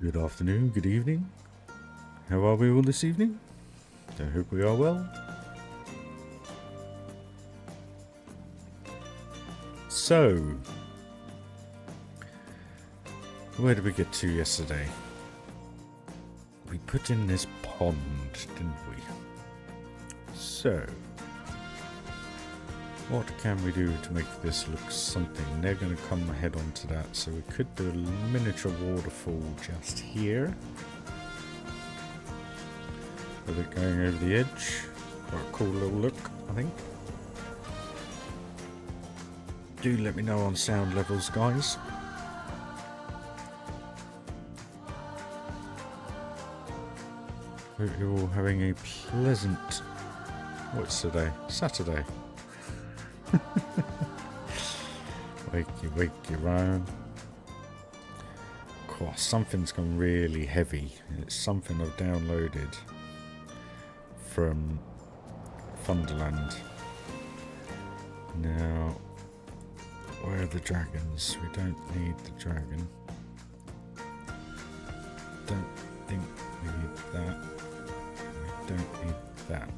Good afternoon, good evening. How are we all this evening? I hope we are well. So, where did we get to yesterday? We put in this pond, didn't we? So, what can we do to make this look something? They're going to come head on to that, so we could do a miniature waterfall just here. With it going over the edge. For a cool little look, I think. Do let me know on sound levels, guys. Hope you're all having a pleasant... What's today? Saturday. wakey round. Gosh, something's gone really heavy. It's something I've downloaded from Funderland. Now, where are the dragons? We don't need the dragon. Don't think we need that. We don't need that.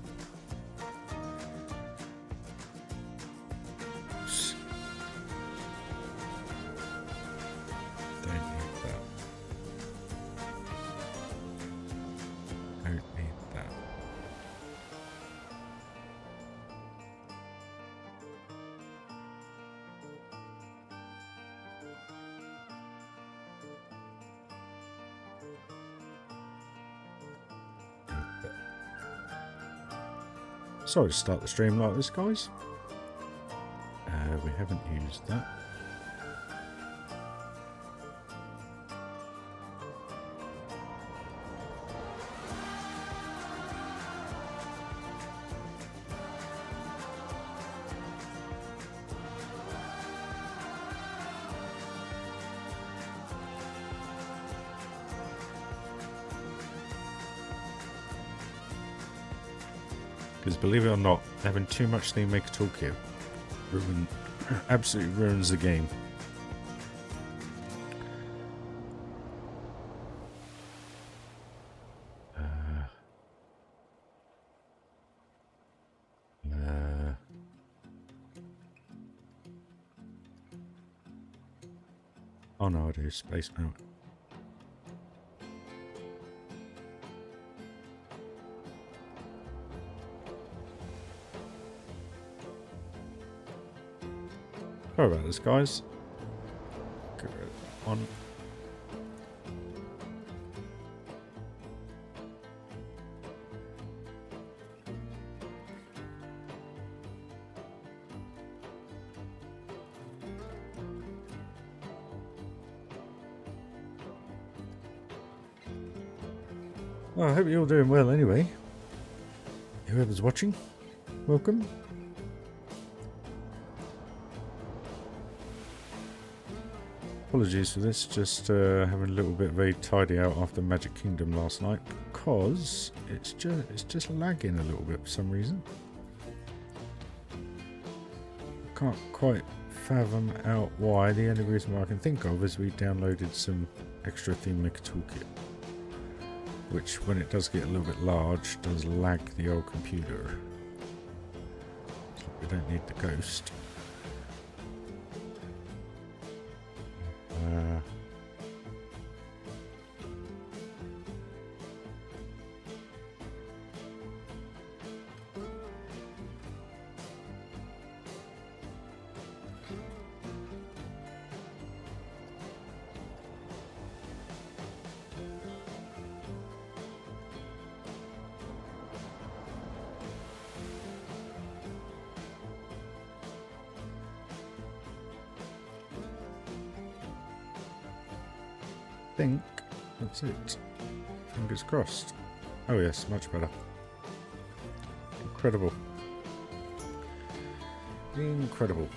Sorry to start the stream like this, guys. We haven't used that. Because believe it or not, having too much theme maker toolkit absolutely ruins the game. Oh no, I do space mount. Sorry about this, guys. Get rid of one. Well, I hope you're all doing well anyway. Whoever's watching, welcome. Apologies for this, just having a little bit of a tidy out after Magic Kingdom last night because it's just lagging a little bit for some reason. I can't quite fathom out why. The only reason why I can think of is we downloaded some extra theme maker toolkit, which when it does get a little bit large does lag the old computer. So we don't need the ghost. I think that's it. Fingers crossed. Oh yes, much better. Incredible. Incredible.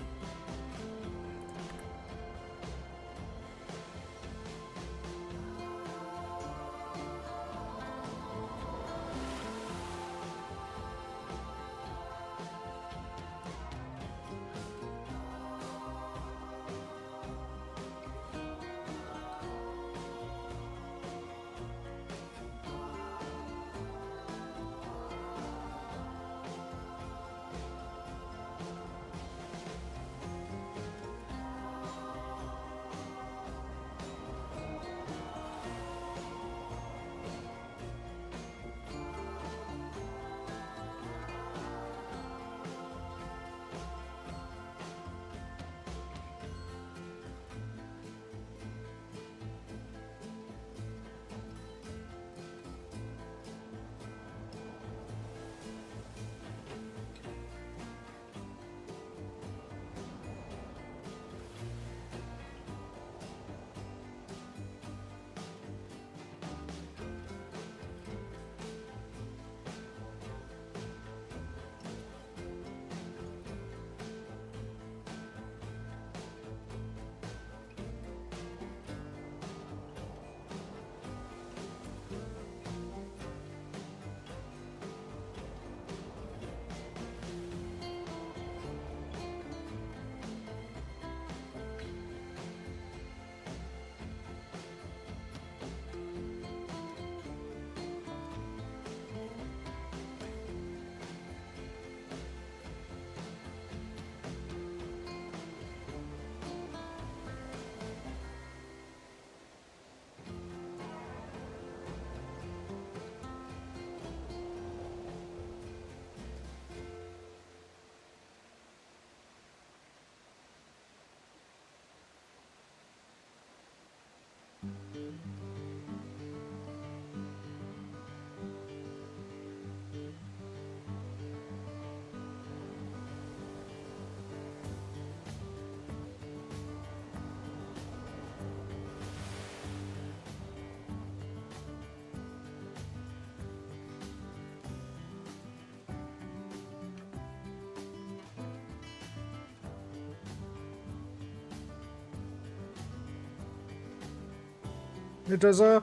It does, How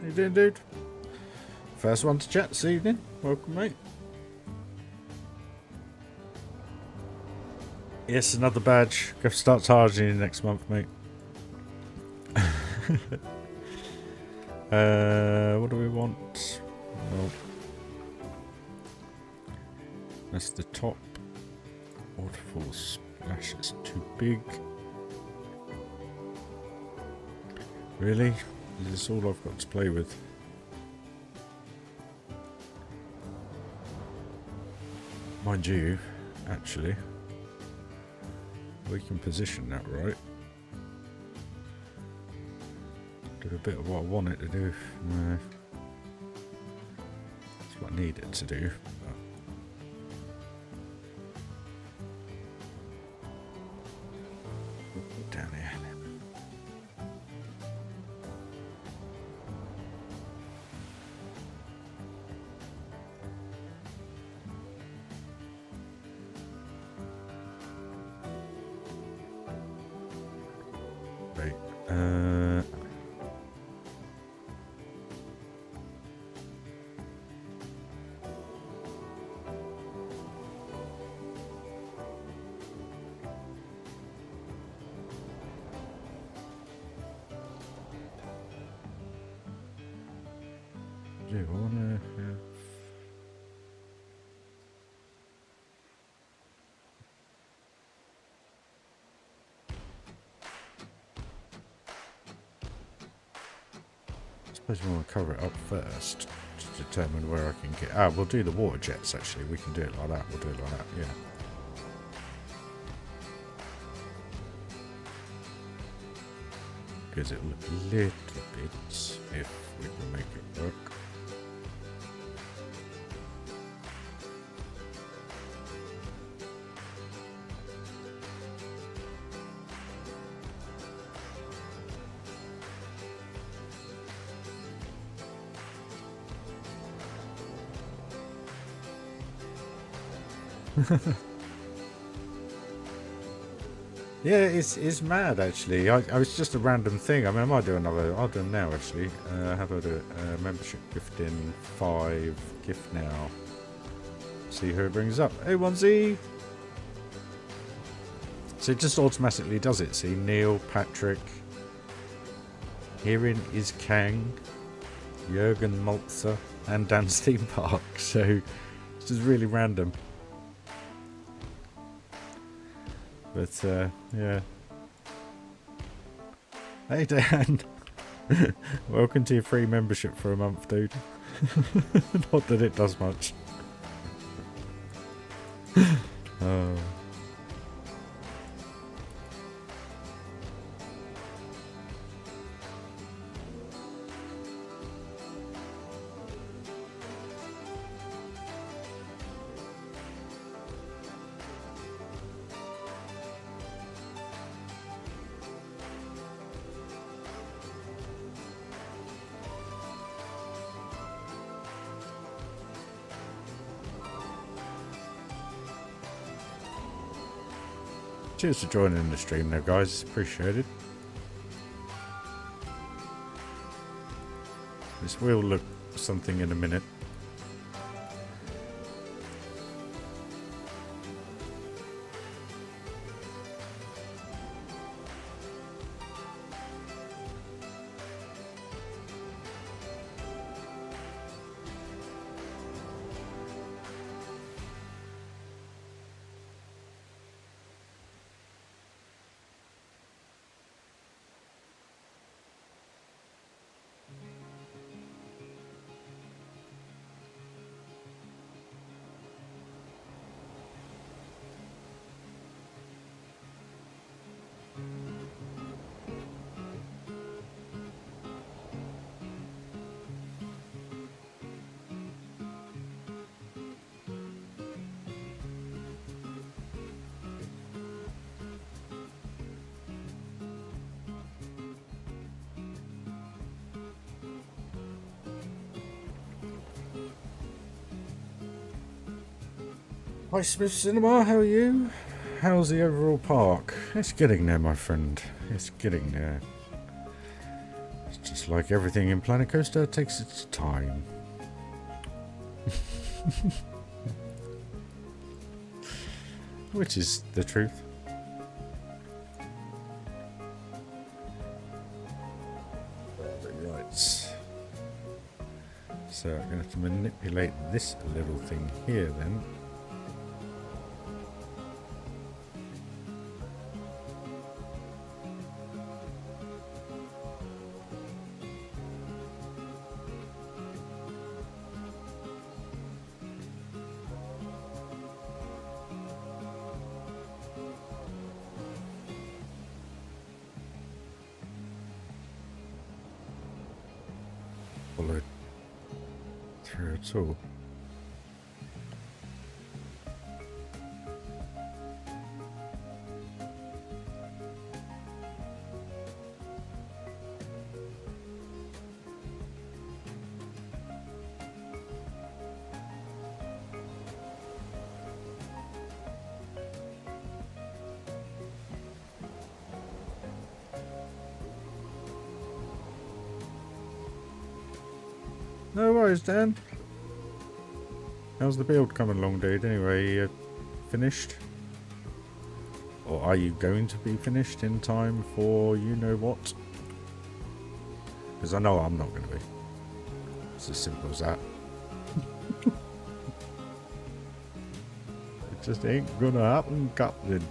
you doing, dude? First one to chat this evening. Welcome, mate. Yes, another badge. Go start charging next month, mate. What do we want? Well, that's the top. Waterfall splash is too big. Really? Is this all I've got to play with? Mind you, actually, we can position that right. Do a bit of what I want it to do. No. That's what I need it to do. But down here. Right. Do you wanna have... I suppose we want to cover it up first to determine where I can get... Ah, we'll do the water jets actually. We can do it like that. We'll do it like that, yeah. Gives it look a little bit, if we can make it work. Yeah, it's mad actually. I was just a random thing. I mean, I might do another. I'll do them now actually. How about a membership gifting 5 gift now? See who it brings up. Hey, 1Z. So it just automatically does it. See, Neil, Patrick. Herein is Kang, Jürgen Maltzer, and Dan's theme park. So it's just really random. But, yeah. Hey, Dan. Welcome to your free membership for a month, dude. Not that it does much. Oh. Cheers for joining the stream there, guys. Appreciate it. This will look something in a minute. Hi Smith Cinema, how are you? How's the overall park? It's getting there, my friend. It's getting there. It's just like everything in Planet Coaster takes its time. Which is the truth. Right. So I'm going to have to manipulate this little thing here then. Follow through at all. No worries, Dan. How's the build coming along, dude? Anyway, finished? Or are you going to be finished in time for you know what? Because I know I'm not going to be. It's as simple as that. It just ain't gonna happen, Captain.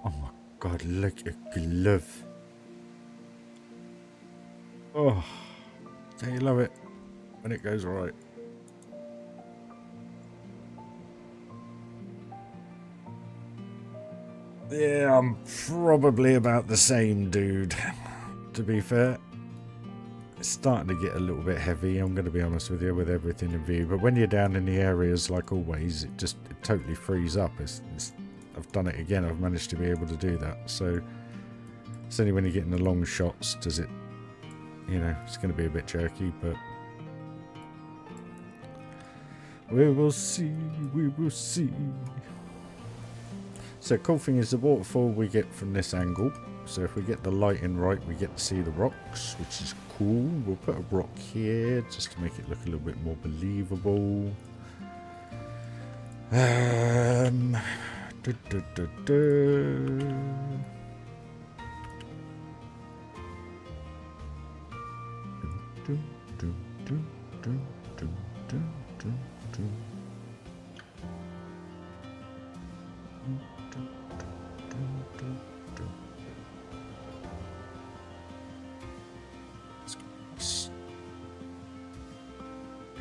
Oh my god, look at glove. Oh, don't you love it when it goes right? Yeah, I'm probably about the same, dude. To be fair, it's starting to get a little bit heavy, I'm going to be honest with you, with everything in view. But when you're down in the areas, like always, it totally frees up. I've done it again. I've managed to be able to do that. So it's only when you're getting the long shots does it, you know, it's going to be a bit jerky, but we will see. We will see. So cool thing is the waterfall we get from this angle. So if we get the lighting right, we get to see the rocks, which is cool. We'll put a rock here just to make it look a little bit more believable.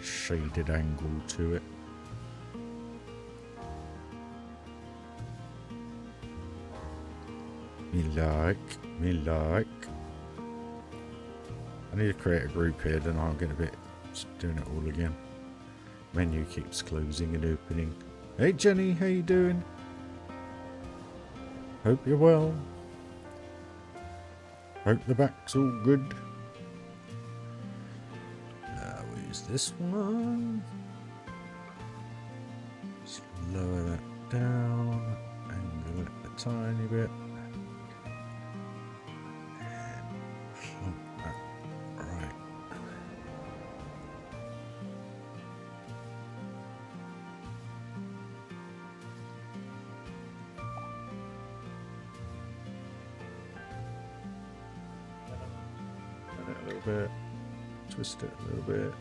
Shaded angle to it. Me like. I need to create a group here, then I'll get a bit doing it all again. Menu keeps closing and opening. Hey Jenny, how you doing? Hope you're well. Hope the back's all good. We'll use this one. Just lower that down. Angle it a tiny bit. Bit, twist it a little bit,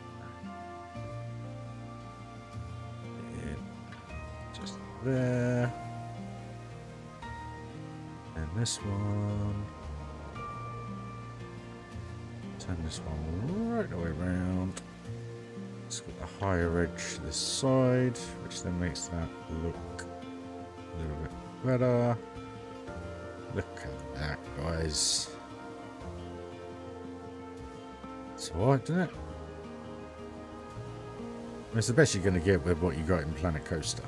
and just there, and this one, turn this one right the way around. It's got the higher edge this side, which then makes that look a little bit better. Look at that, guys. It's alright, isn't it? It's the best you're going to get with what you got in Planet Coaster.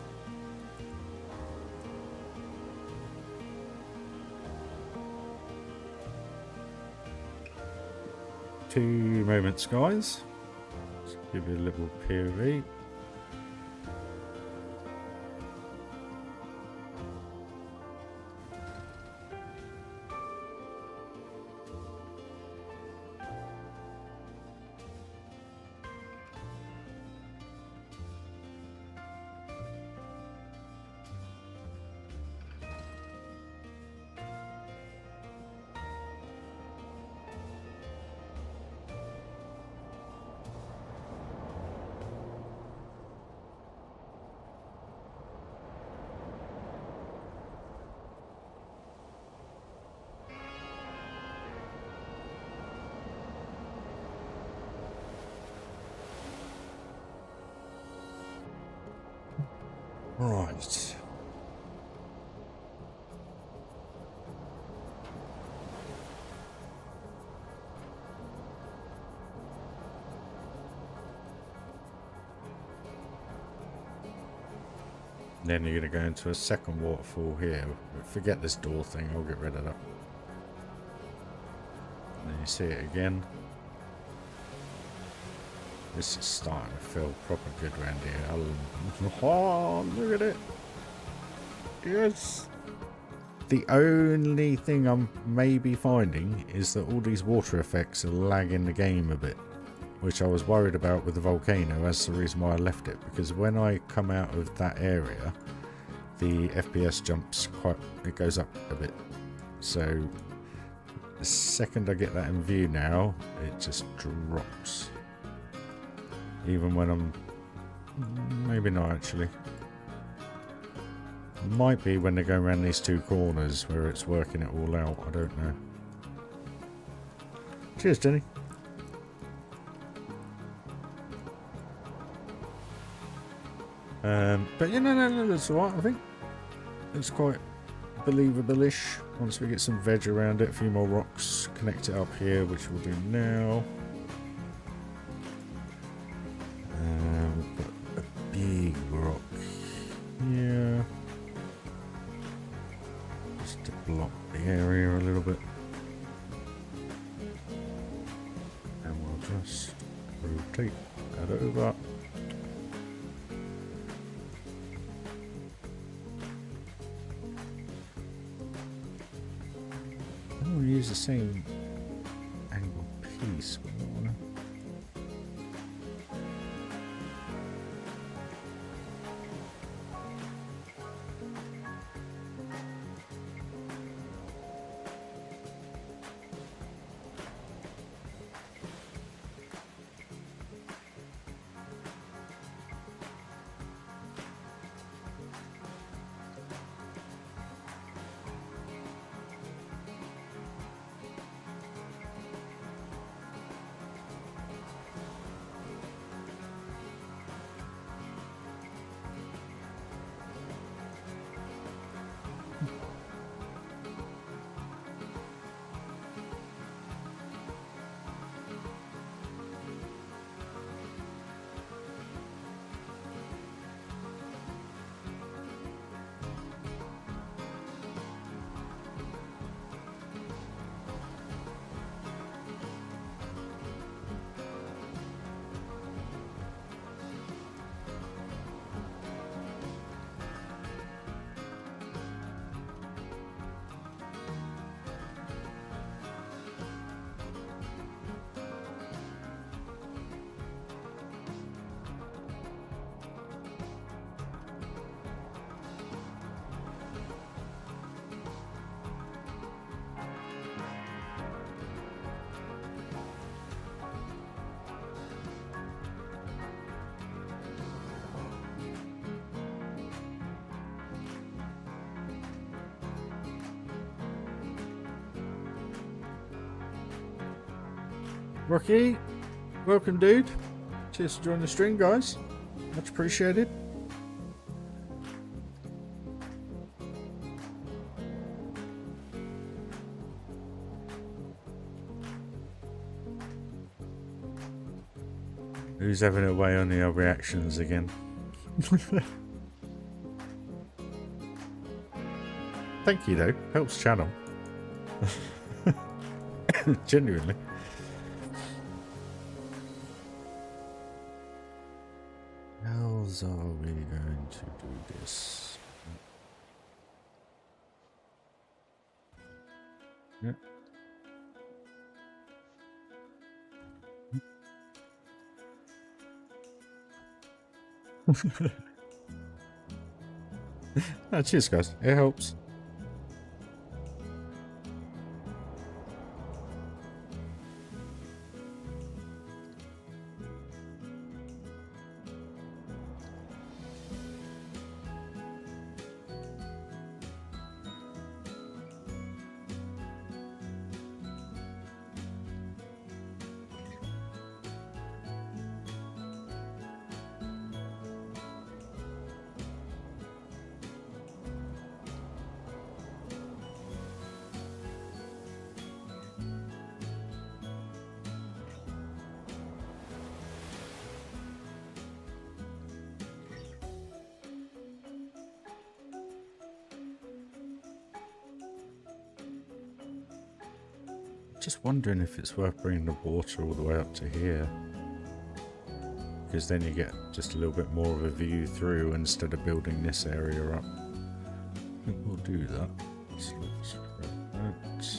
Two moments, guys. Let's give you a little POV. Right. Then you're going to go into a second waterfall here. Forget this door thing, I'll get rid of that. And then you see it again. This is starting to feel proper good around here. Oh, look at it. Yes. The only thing I'm maybe finding is that all these water effects are lagging the game a bit, which I was worried about with the volcano. That's the reason why I left it, because when I come out of that area, the FPS jumps it goes up a bit. So the second I get that in view now, it just drops. Even when I'm... maybe not actually. Might be when they're going around these two corners where it's working it all out. I don't know. Cheers, Jenny. But yeah, no, that's alright, I think. It's quite believable-ish. Once we get some veg around it, a few more rocks, connect it up here, which we'll do now. We've got a big rock here. Just to block the area a little bit. And we'll just rotate that over. I don't want to use the same angle piece. But I don't want to. Rocky, welcome, dude. Cheers for joining the stream, guys. Much appreciated. Who's having a way on the reactions again? Thank you though, helps channel. Genuinely. How are we going to do this? Yeah. Oh, cheers guys, it helps. Just wondering if it's worth bringing the water all the way up to here, because then you get just a little bit more of a view through instead of building this area up. I think we'll do that. So let's grab that.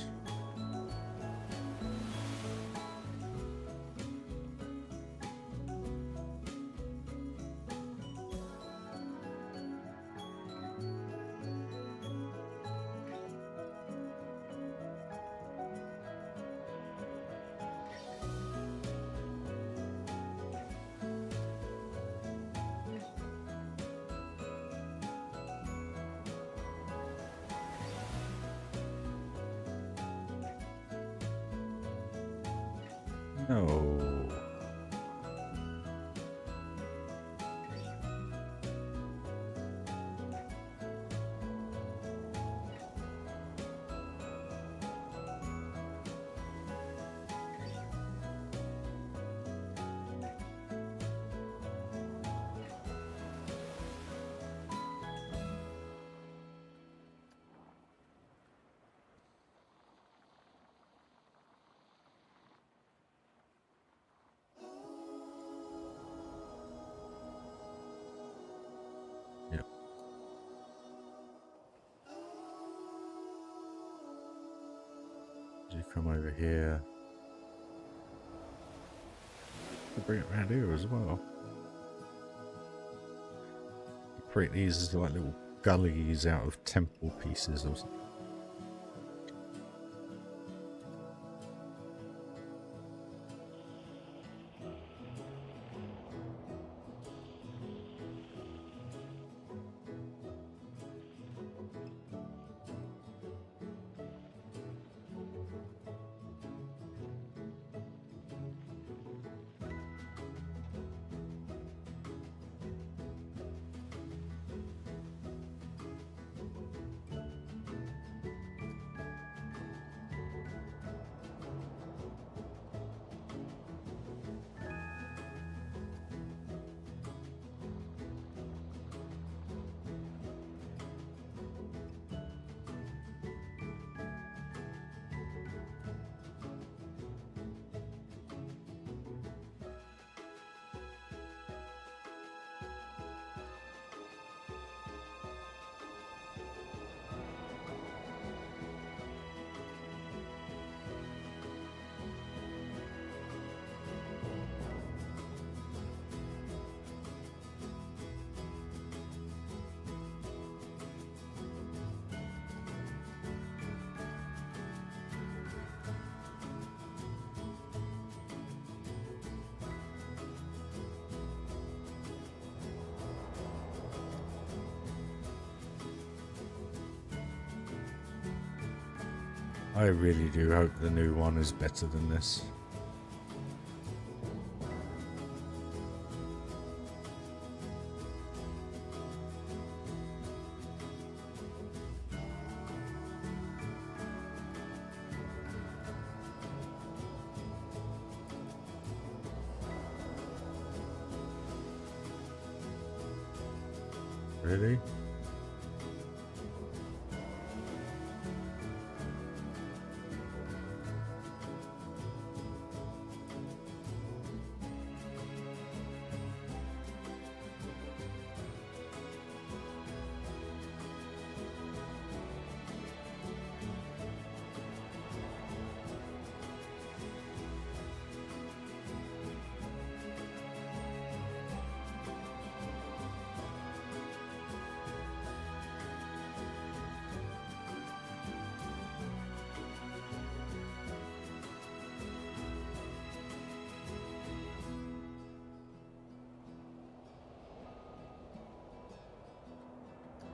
No. Yep. You come over here. I'll bring it around here as well. Create these as like little gullies out of temple pieces or something. I really do hope the new one is better than this. Really?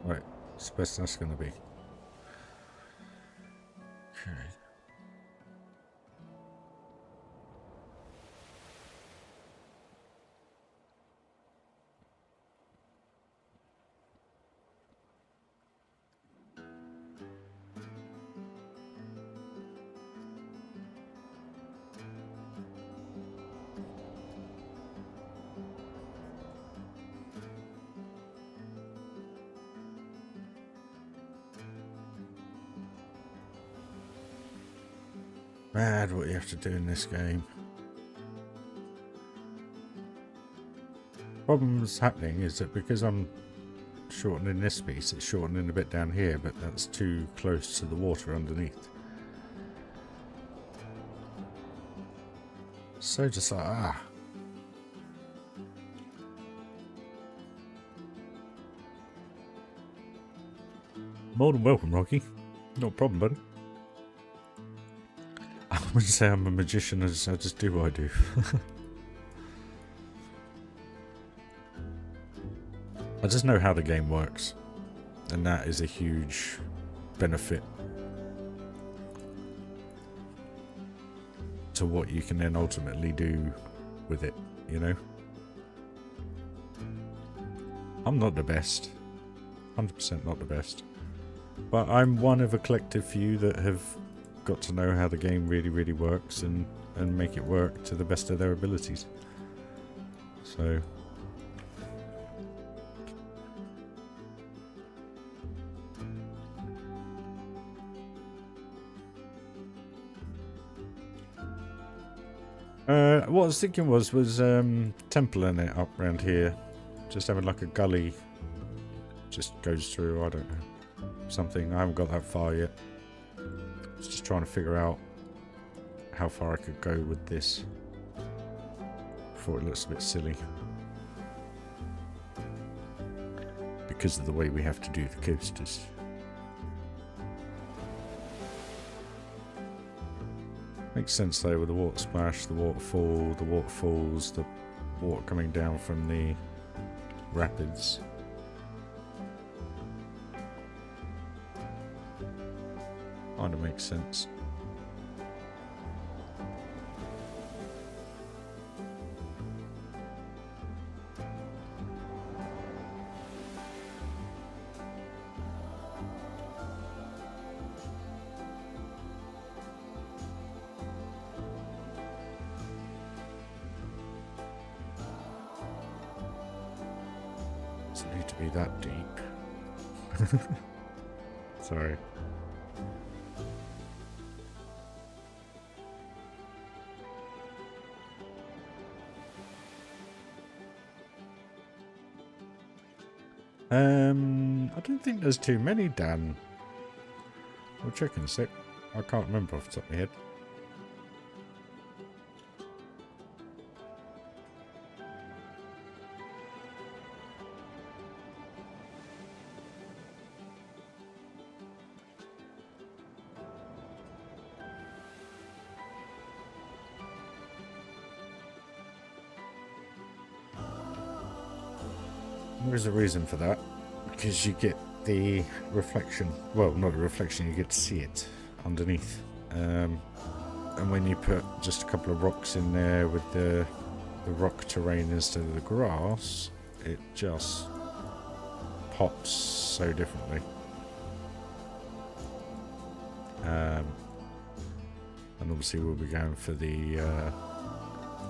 Right, it's the best that's going to be. Okay. Mad what you have to do in this game. Problem's happening is that because I'm shortening this piece, it's shortening a bit down here, but that's too close to the water underneath. So just like, More than welcome, Rocky. No problem, buddy. I wouldn't say I'm a magician, I just do what I do. I just know how the game works, and that is a huge benefit to what you can then ultimately do with it, you know? I'm not the best, 100% not the best, but I'm one of a collective few that have got to know how the game really works and make it work to the best of their abilities. So what I was thinking was templing it up around here, just having like a gully just goes through, I don't know, something. I haven't got that far yet. Just trying to figure out how far I could go with this before it looks a bit silly, because of the way we have to do the coasters. Makes sense though with the water splash, the waterfall, the waterfalls, the water coming down from the rapids. Kind of makes sense. Doesn't need to be that deep. Sorry. I don't think there's too many, Dan. We'll check in a sec. I can't remember off the top of my head. There's a reason for that, because you get the reflection, well, not a reflection, you get to see it underneath, and when you put just a couple of rocks in there with the rock terrain instead of the grass, it just pops so differently. And obviously we'll be going for the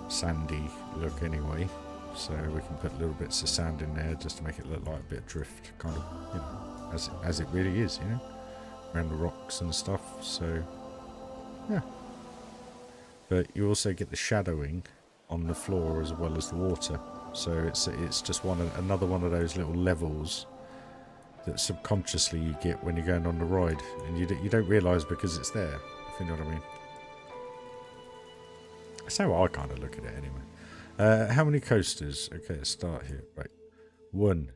sandy look anyway. so we can put little bits of sand in there just to make it look like a bit of drift, kind of, you know, as it really is, you know, around the rocks and stuff. So yeah, but you also get the shadowing on the floor as well as the water, so it's just another one of those little levels that subconsciously you get when you're going on the ride, and you don't realise because it's there, if you know what I mean. That's how I kind of look at it anyway. How many coasters? Okay, let's start here. Right. 1,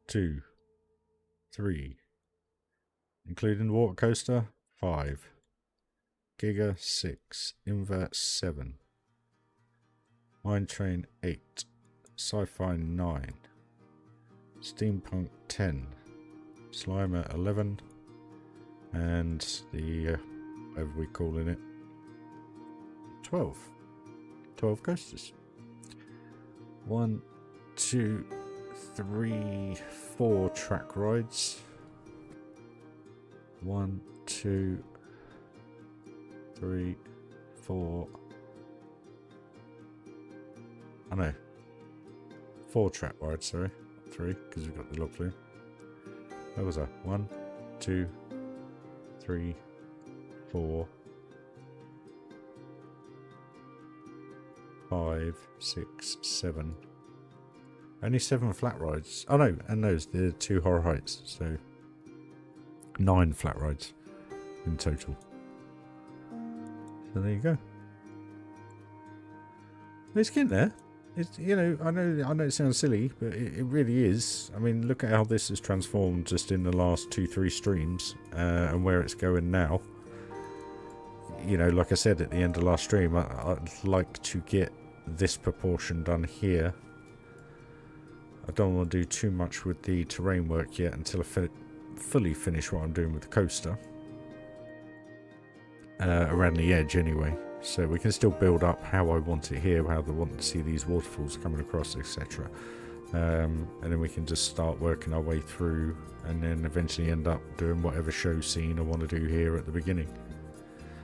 2, 3. Including the water coaster, 5. Giga, 6. Invert, 7. Mine Train, 8. Sci-Fi, 9. Steampunk, 10. Slimer, 11. And the, whatever we're calling it, 12. 12 coasters. 1, 2, 3, 4 track rides. 1, 2, 3, 4. I know. 4 track rides, sorry. 3, because we've got the log flume. Where was that? 1, 2, 3, 4. 5, 6, 7. Only 7 flat rides. Oh no, and those, the 2 horror heights. So 9 flat rides in total. So there you go. It's getting there. It's, you know, I know it sounds silly, but it really is. I mean, look at how this has transformed just in the last 2-3 streams, and where it's going now. You know, like I said at the end of last stream, I'd like to get this proportion done here. I don't want to do too much with the terrain work yet until I fully finish what I'm doing with the coaster. Around the edge anyway. So we can still build up how I want it here, how I want to see these waterfalls coming across, etc. And then we can just start working our way through and then eventually end up doing whatever show scene I want to do here at the beginning.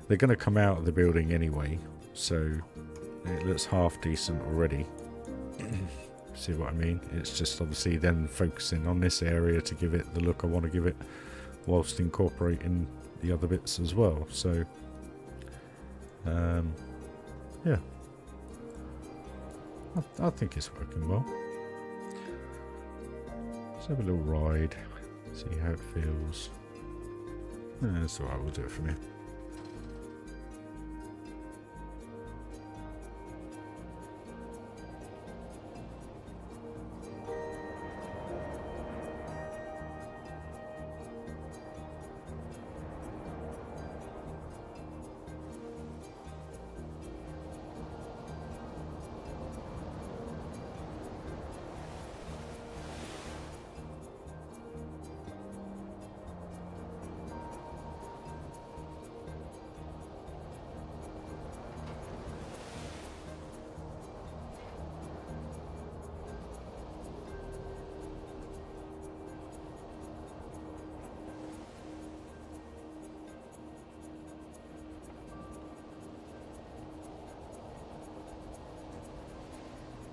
They're going to come out of the building anyway, so it looks half decent already. See what I mean? It's just obviously then focusing on this area to give it the look I want to give it, whilst incorporating the other bits as well. So, yeah, I think it's working well. Let's have a little ride, see how it feels. That's alright, we'll do it from here.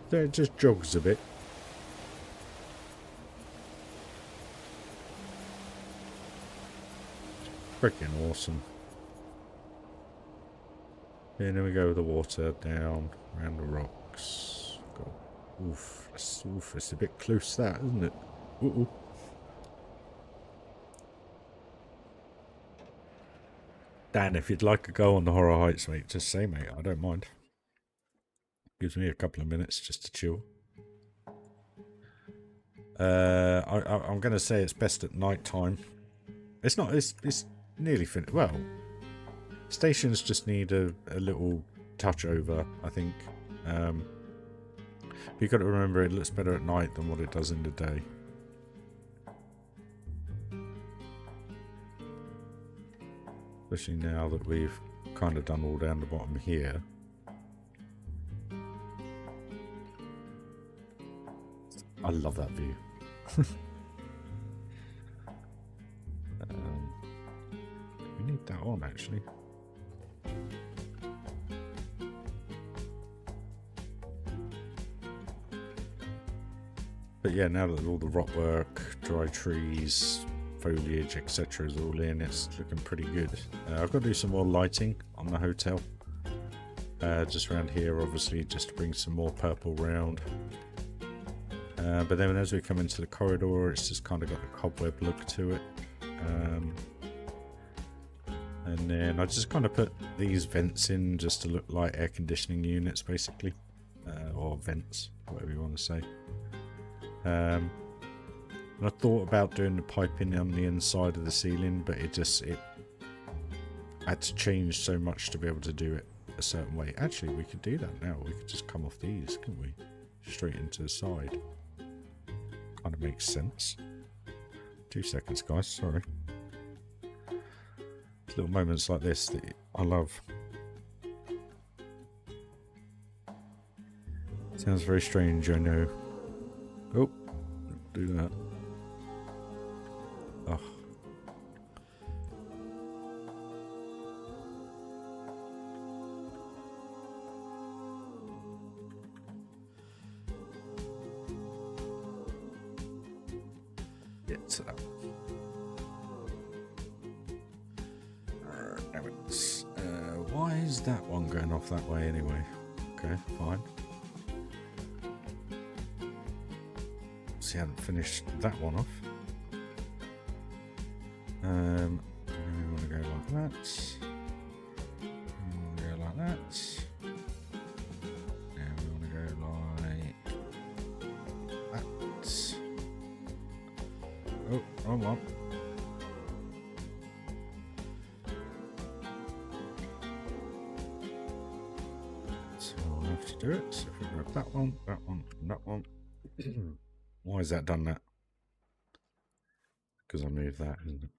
So it just jogs a bit. Freaking awesome. Yeah, then we go with the water down around the rocks. God. Oof, it's a bit close that, isn't it? Ooh. Dan, if you'd like to go on the Horror Heights, mate, just say, mate. I don't mind. Gives me a couple of minutes just to chill. I'm going to say it's best at night time. It's not. It's nearly finished. Well, stations just need a little touch over, I think. But you've got to remember it looks better at night than what it does in the day. Especially now that we've kind of done all down the bottom here. I love that view. We need that on, actually. But yeah, now that all the rock work, dry trees, foliage, etc. is all in, it's looking pretty good. I've got to do some more lighting on the hotel. Just around here, obviously, just to bring some more purple round. But then as we come into the corridor, it's just kind of got a cobweb look to it. And then I just kind of put these vents in just to look like air conditioning units, basically. Or vents, whatever you want to say. And I thought about doing the piping on the inside of the ceiling, but it had to change so much to be able to do it a certain way. Actually, we could do that now. We could just come off these, couldn't we? Straight into the side. Kind of makes sense. 2 seconds, guys. Sorry. Little moments like this that I love. Sounds very strange, I know. Oh, don't do that. Oh. Get to that. Why is that one going off that way anyway? Okay, fine. See, I haven't finished that one off. We want to go like that. We want to go like that. And we want to go like that. Oh, wrong one. Do it. So if we grab that one, and that one. Why has that done that? Because I moved that, isn't it?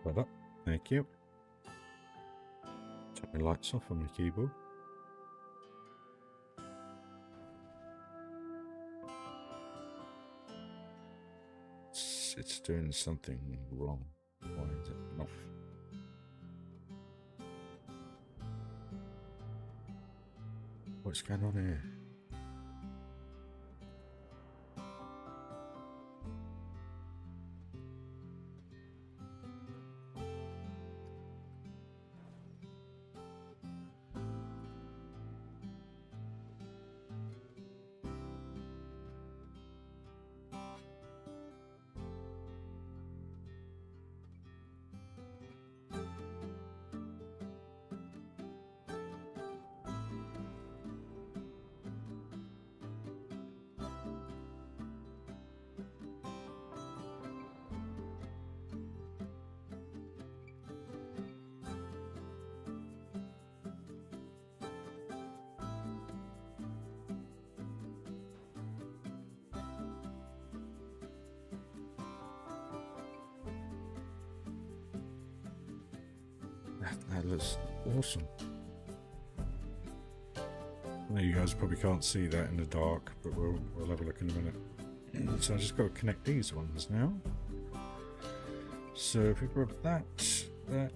Well done. Thank you. Turn the lights off on my keyboard. It's doing something wrong. Why is it not? What's going on here? That looks awesome. I know you guys probably can't see that in the dark, but we'll have a look in a minute. So I just got to connect these ones now. So if we grab that,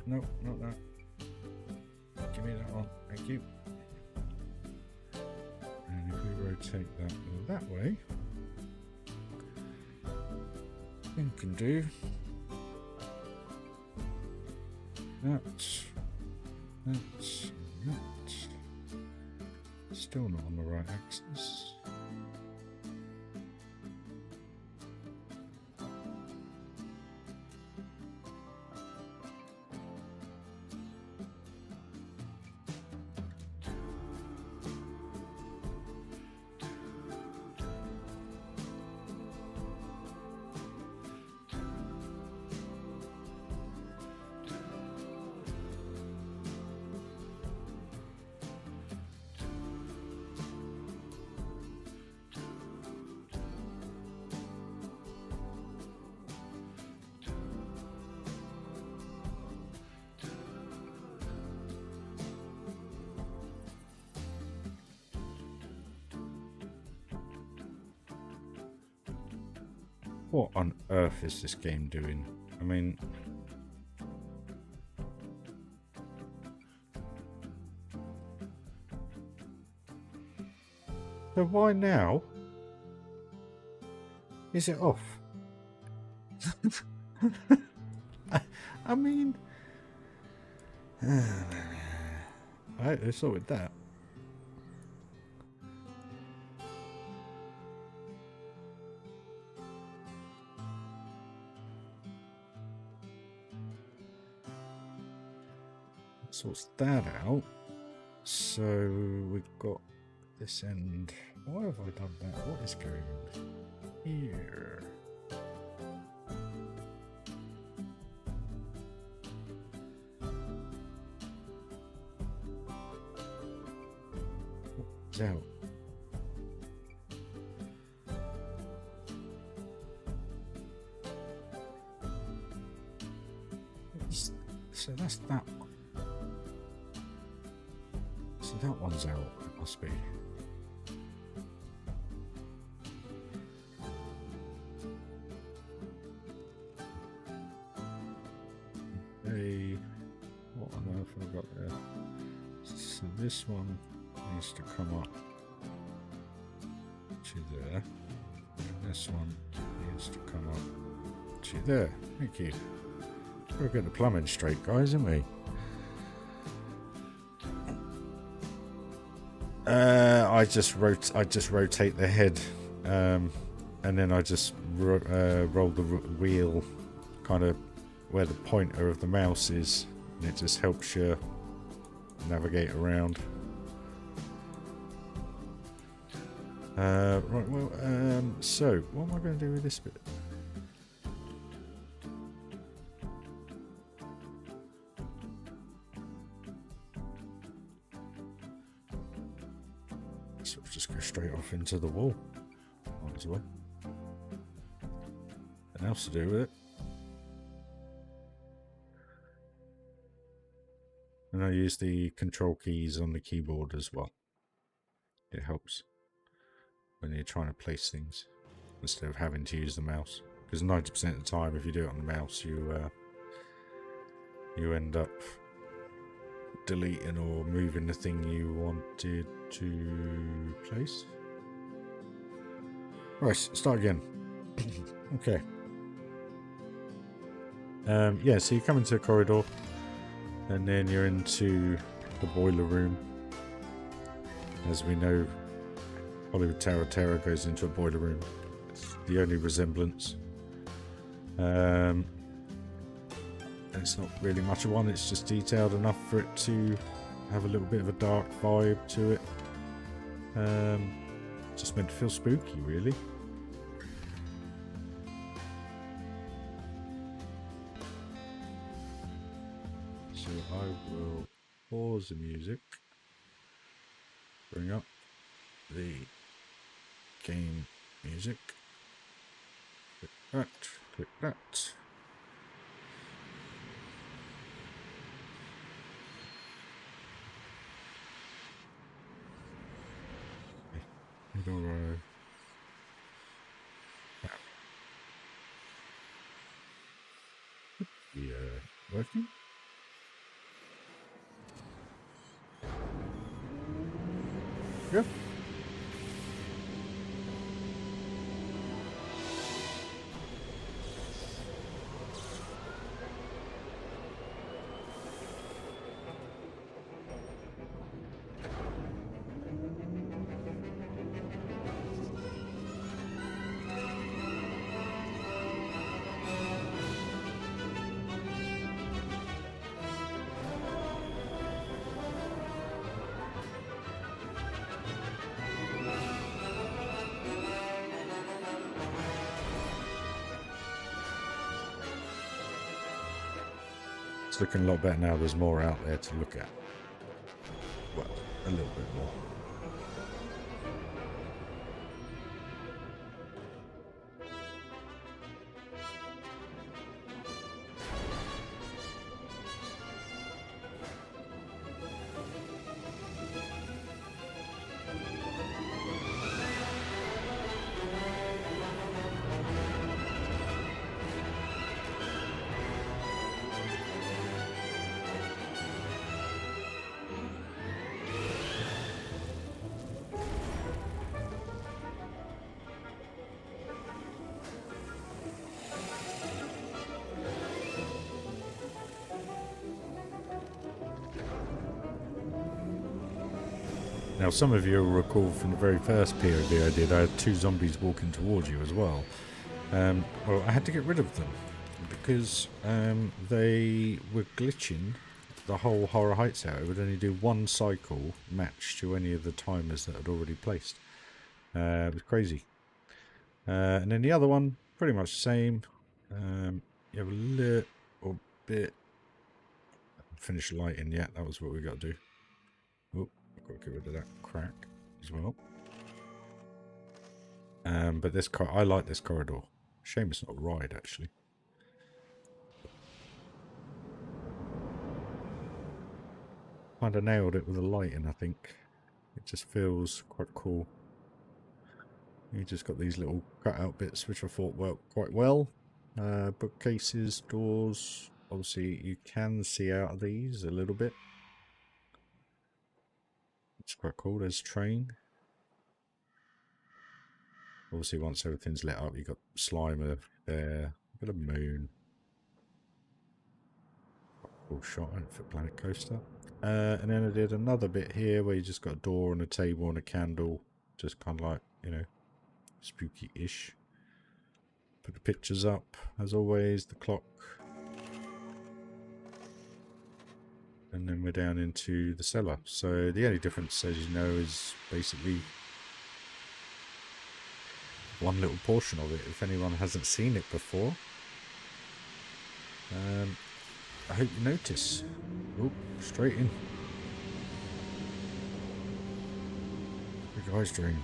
no, not that. Give me that one, thank you. And if we rotate that way, we can do that. Still not on the right axis. What on earth is this game doing? I mean... So why now is it off? I mean... Alright, let's start with that. Sorts that out. So we've got this end. Why have I done that? What is going on here? What's out? So that's that one. So that one's out, it must be. Hey, what on earth have I got there? So this one needs to come up to there. And this one needs to come up to there. Thank you. We're getting the plumbing straight, guys, aren't we? I just rotate the head, and then I just roll the wheel kind of where the pointer of the mouse is, and it just helps you navigate around. Right, well, so what am I going to do with this bit? So we'll just go straight off into the wall. Might as well. Nothing else to do with it. And I use the control keys on the keyboard as well. It helps when you're trying to place things instead of having to use the mouse. Because 90% of the time, if you do it on the mouse, you end up deleting or moving the thing you wanted to place. Right, start again. Okay. Yeah, so you come into a corridor, and then you're into the boiler room. As we know, Hollywood Tower of Terror goes into a boiler room. It's the only resemblance. And it's not really much of one, it's just detailed enough for it to have a little bit of a dark vibe to it. Just meant to feel spooky, really. So I will pause the music, bring up the game music, click that, click that. Yeah, working? Yep. It's looking a lot better now. There's more out there to look at. Well, a little bit more. Now, some of you will recall from the very first POV I did, I had 2 zombies walking towards you as well. Well, I had to get rid of them because they were glitching the whole Horror Heights out. It would only do 1 cycle match to any of the timers that I'd already placed. It was crazy. And then the other one, pretty much the same. You have a little bit. Finish lighting yet? That was what we got to do. Oh, I've got to get rid of that crack as well. But this I like this corridor. Shame it's not a ride actually. Kind of nailed it with the lighting, I think. It just feels quite cool. You just got these little cutout bits which I thought worked quite well. Bookcases, doors. Obviously you can see out of these a little bit. It's quite cool. There's train. Obviously once everything's lit up, you've got Slimer there. Got a moon. Cool shot for Planet Coaster. And then I did another bit here where you just got a door and a table and a candle. Just kind of like, you know, spooky-ish. Put the pictures up, as always, the clock. And then we're down into the cellar. So the only difference, as you know, is basically one little portion of it, if anyone hasn't seen it before. I hope you notice. Oh, straight in. What are you guys doing?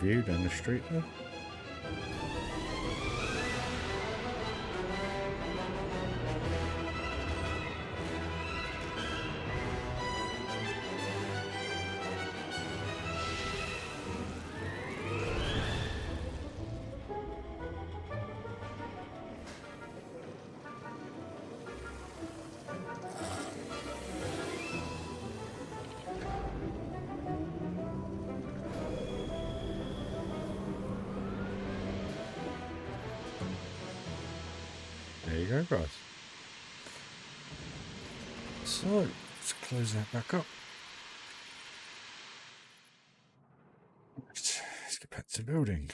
View down the street there. There you go, guys. So, let's close that back up. Let's get back to building.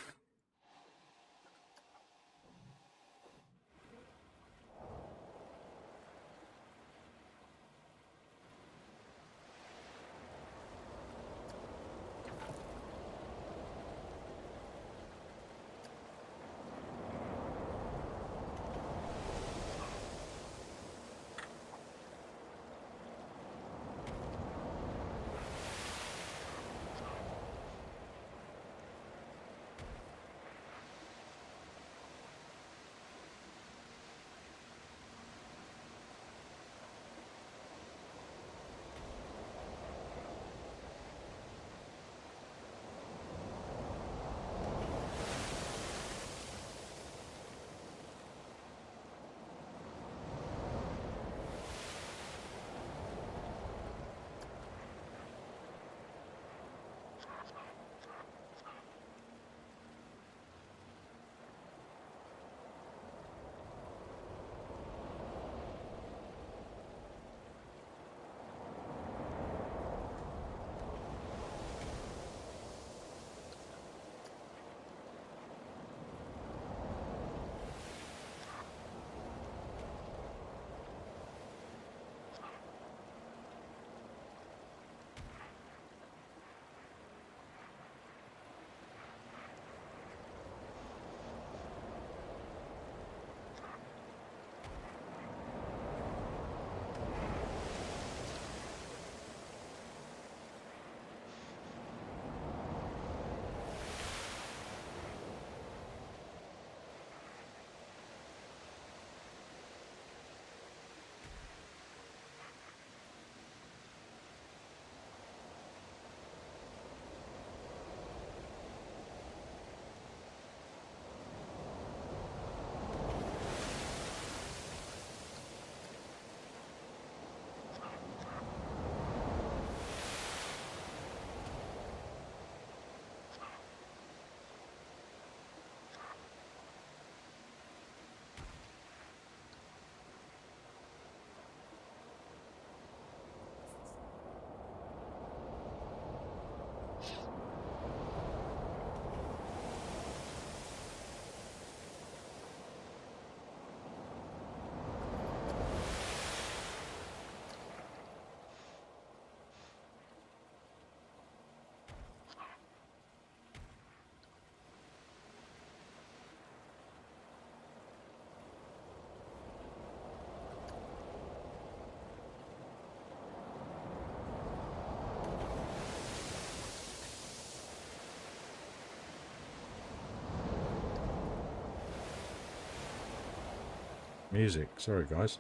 Music, sorry guys.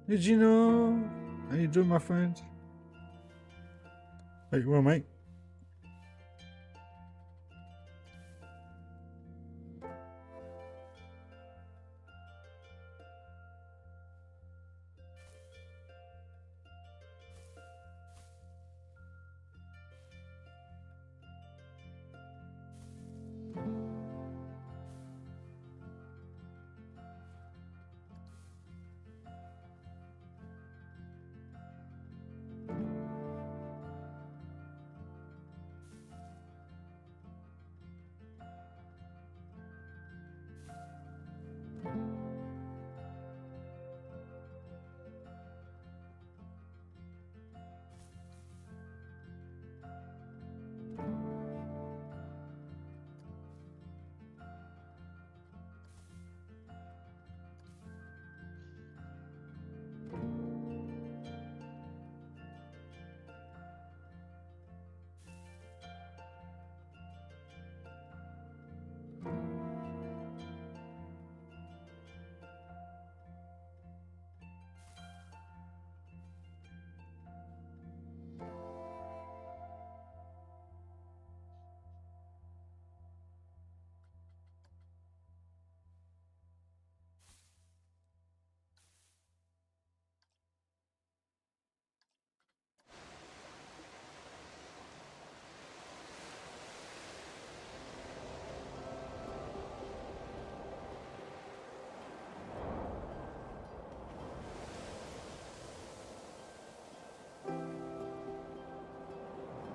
Did you know? How you doing, my friend? Hey, you well, mate?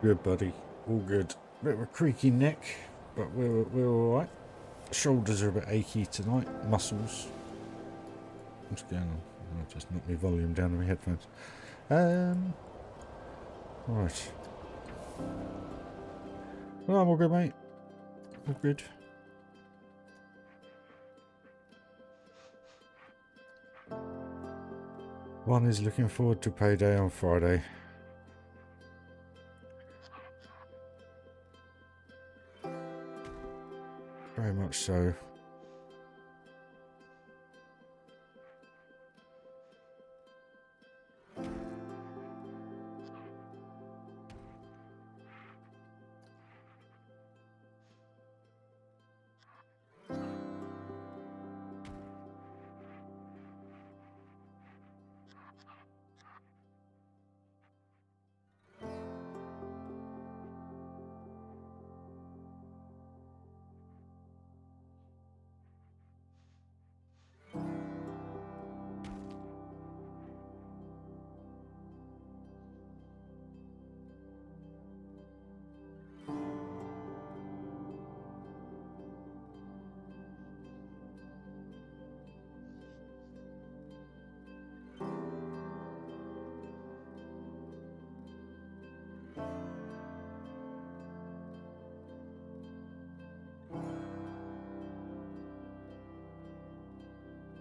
Good, buddy. All good. Bit of a creaky neck, but we're all right. Shoulders are a bit achy tonight. Muscles. What's going on? I'll just knock my volume down on my headphones. Right. Well, I'm all good, mate. All good. One is looking forward to payday on Friday. Very much so.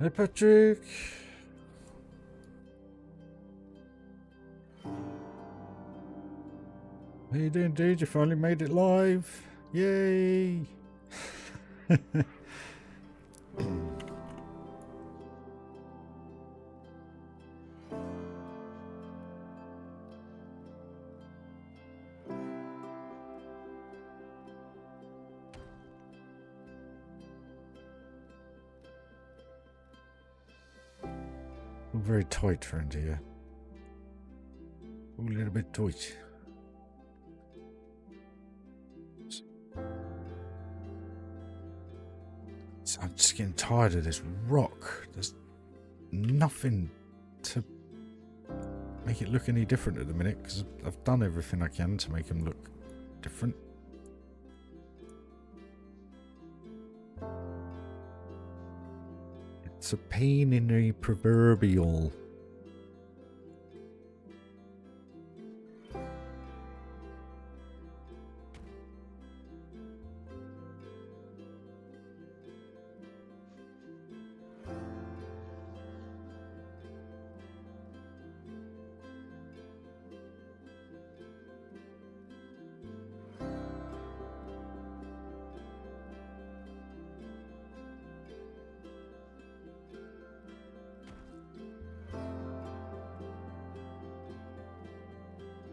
Hey, Patrick. How you doing, dude? You finally made it live. Yay! All very tight around here. All a little bit tight. So I'm just getting tired of this rock. There's nothing to make it look any different at the minute because I've done everything I can to make them look different. It's a pain in the proverbial.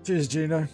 Cheers, Gino.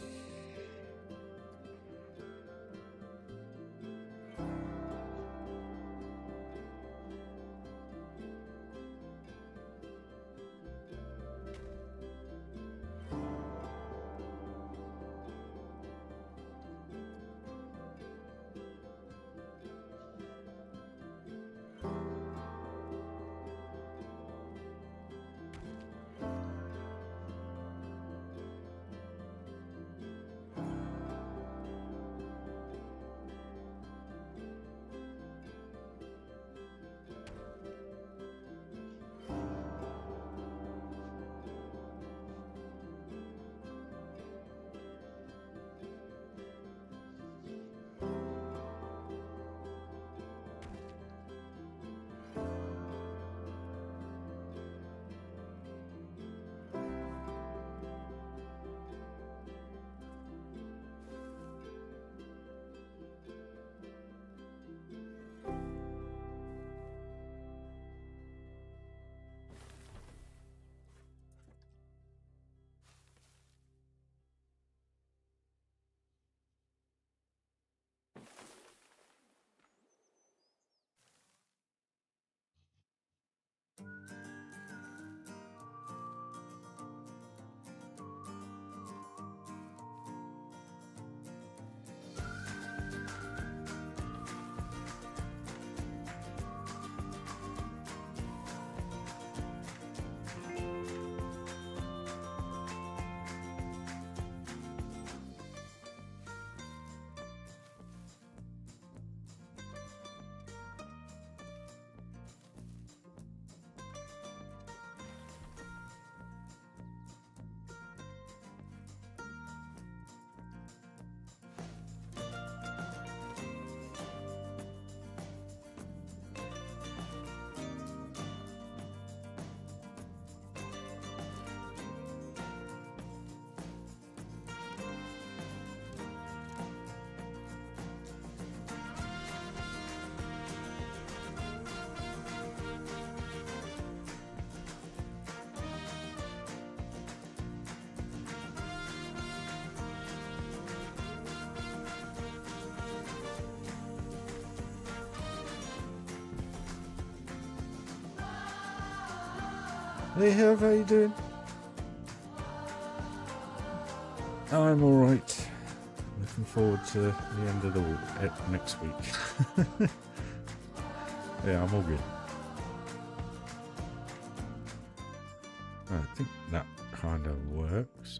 Hey, how you doing? I'm alright. Looking forward to the end of the week, next week. Yeah, I'm all good. I think that kind of works.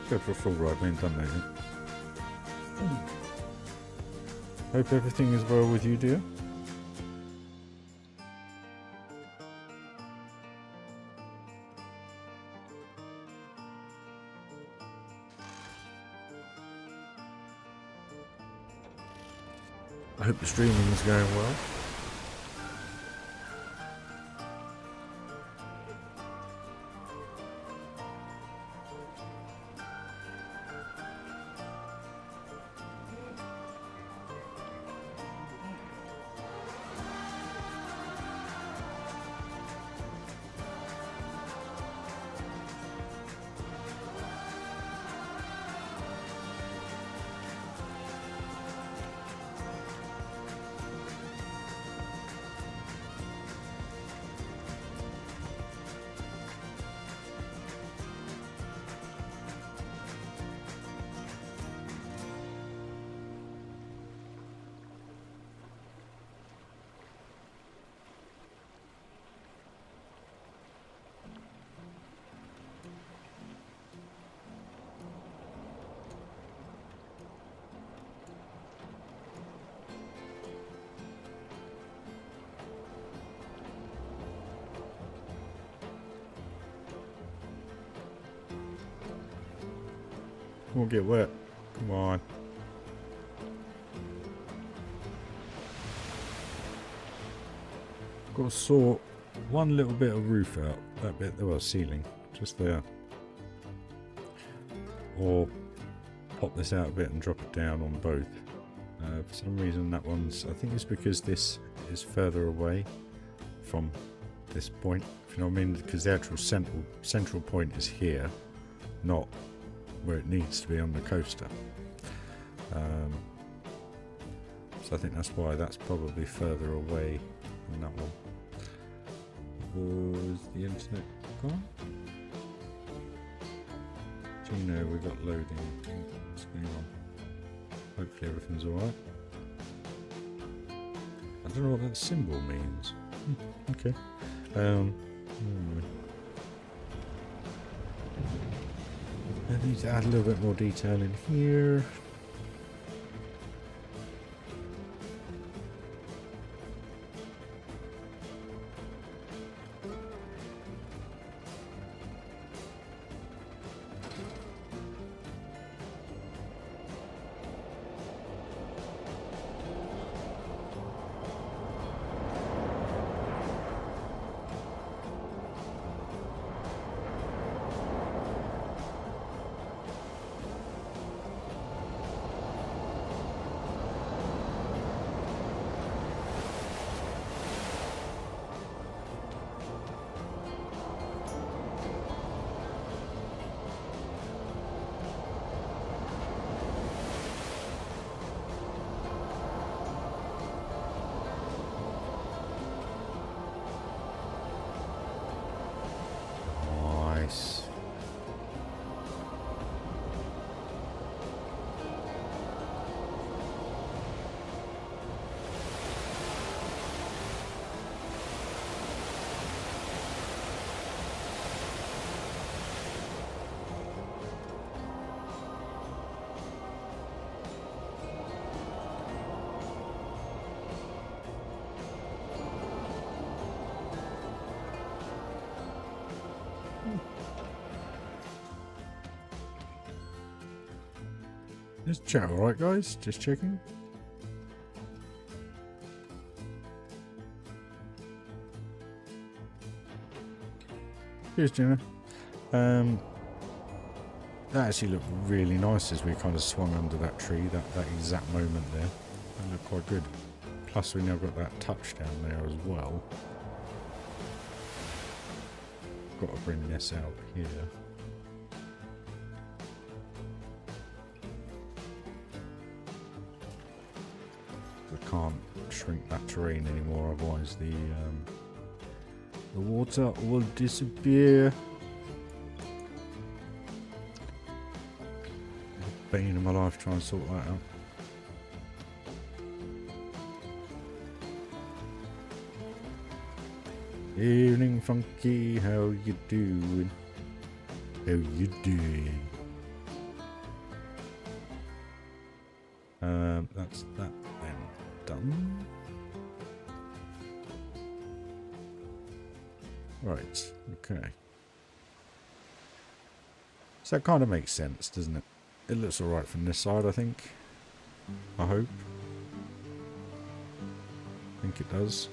Go for a full ride, we ain't done that yet. Hope everything is well with you, dear. I hope the streaming is going well. Won't get wet. Come on. Got to sort one little bit of roof out. That bit, well, ceiling, just there. Or pop this out a bit and drop it down on both. For some reason that one's, I think it's because this is further away from this point, if you know what I mean, because the actual central point is here, not where it needs to be on the coaster. So I think that's why that's probably further away than that one. Was the internet gone? Gino, we got loading. What's going on? Hopefully everything's alright. I don't know what that symbol means. Okay. I need to add a little bit more detail in here. Nice. Is chat alright, guys? Just checking. Here's Jenna. That actually looked really nice as we kind of swung under that tree, that exact moment there. That looked quite good. Plus we now got that touchdown there as well. Got to bring this out here. We can't shrink that terrain anymore, otherwise the water will disappear. Bane of my life trying to sort that out. Evening Funky, how you doing? How you doing? That's that then done. Right, okay. So that kind of makes sense, doesn't it? It looks alright from this side, I think. I hope. I think it does.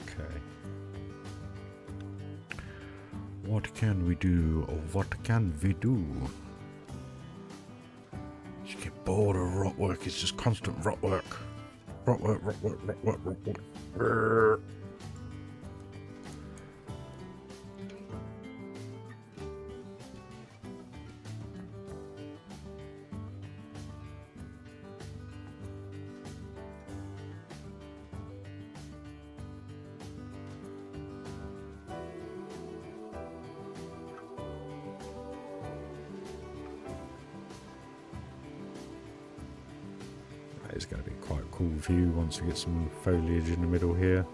Okay. What can we do? Or what can we do? You get bored of rot work, it's just constant rot work. Rot work, rot work, rot work, rot work. That is going to be quite a cool view once we get some foliage in the middle here.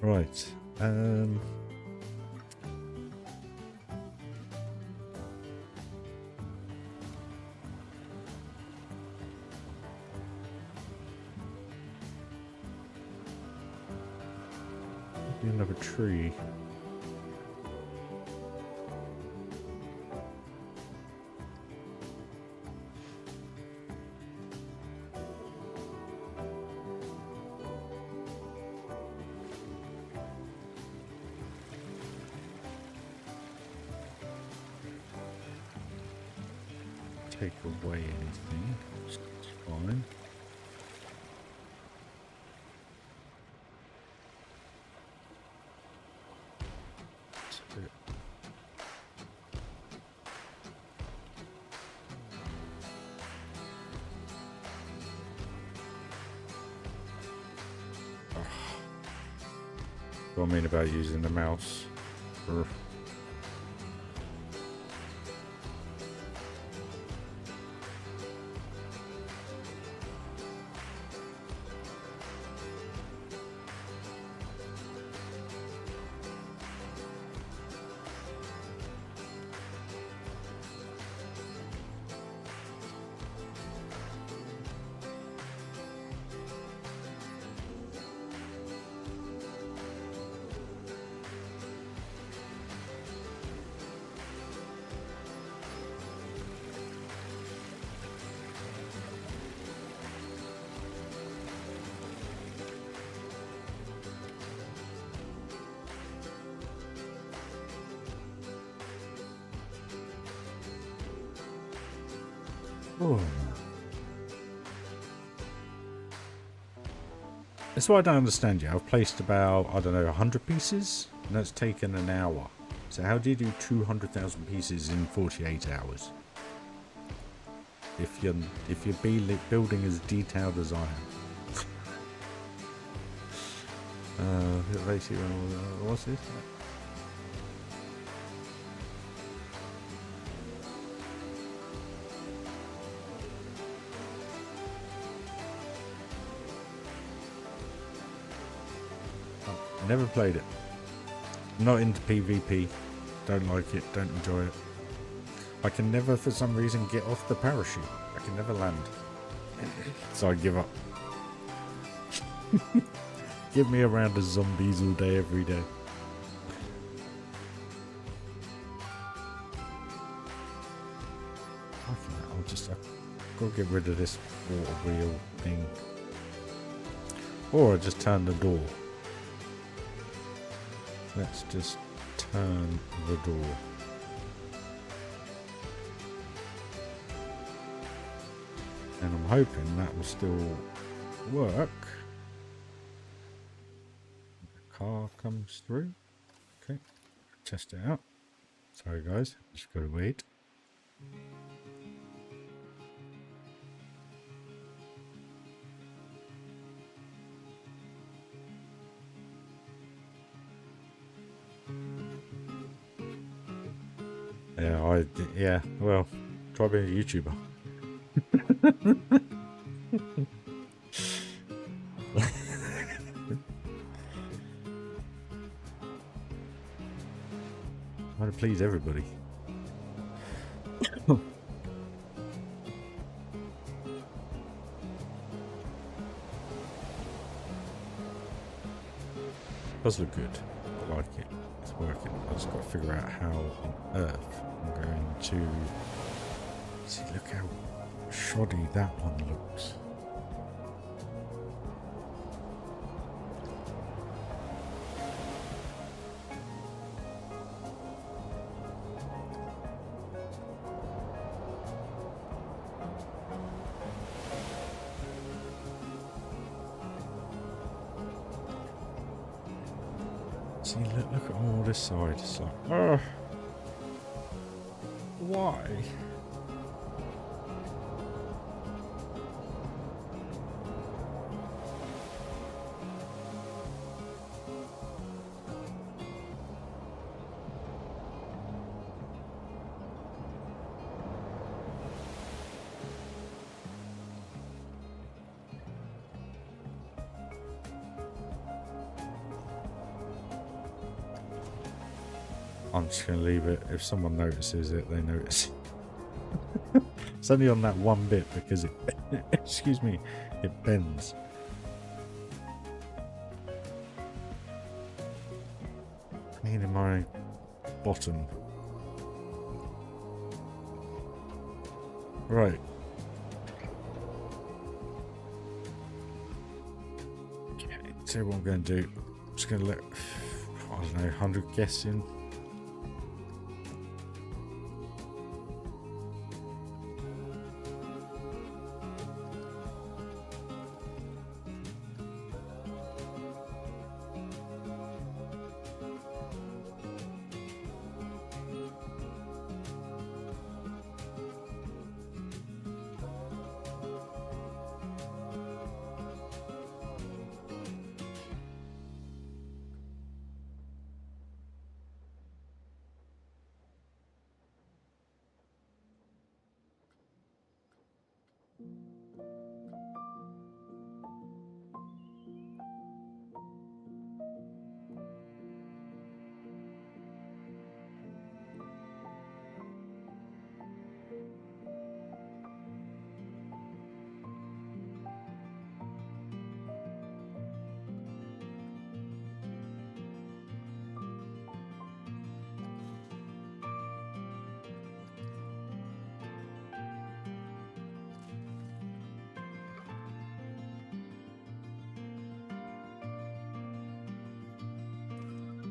Right, another tree. Take away anything, it's fine. That's it. What I mean about using the mouse. Urgh. Oh. That's what I don't understand yet. I've placed about, I don't know, 100 pieces, and that's taken an hour. So how do you do 200,000 pieces in 48 hours? If you're building as detailed as I am. Basically, what's this? Never played it. Not into PvP. Don't like it. Don't enjoy it. I can never, for some reason, get off the parachute. I can never land. So I give up. Give me a round of zombies all day, every day. I'll just go get rid of this water wheel thing. Or I just turn the door. Let's just turn the door. And I'm hoping that will still work. The car comes through. Okay, test it out. Sorry guys, just gotta wait. Yeah, well, try being a YouTuber. Trying to please everybody. Does look good. I like it. It's working. I just got to figure out how on earth I'm going to see. Look how shoddy that one looks. See, look at all this side. It's like, why? I'm just going to leave it. If someone notices it, they notice. It's only on that one bit because it, excuse me, it bends. Cleaning my bottom. Right. Okay, so what I'm going to do, I'm just going to let, I don't know, 100 guests in.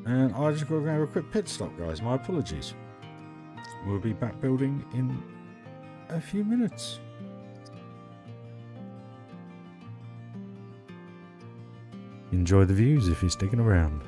And I just got to have a quick pit stop, guys. My apologies. We'll be back building in a few minutes. Enjoy the views if you're sticking around.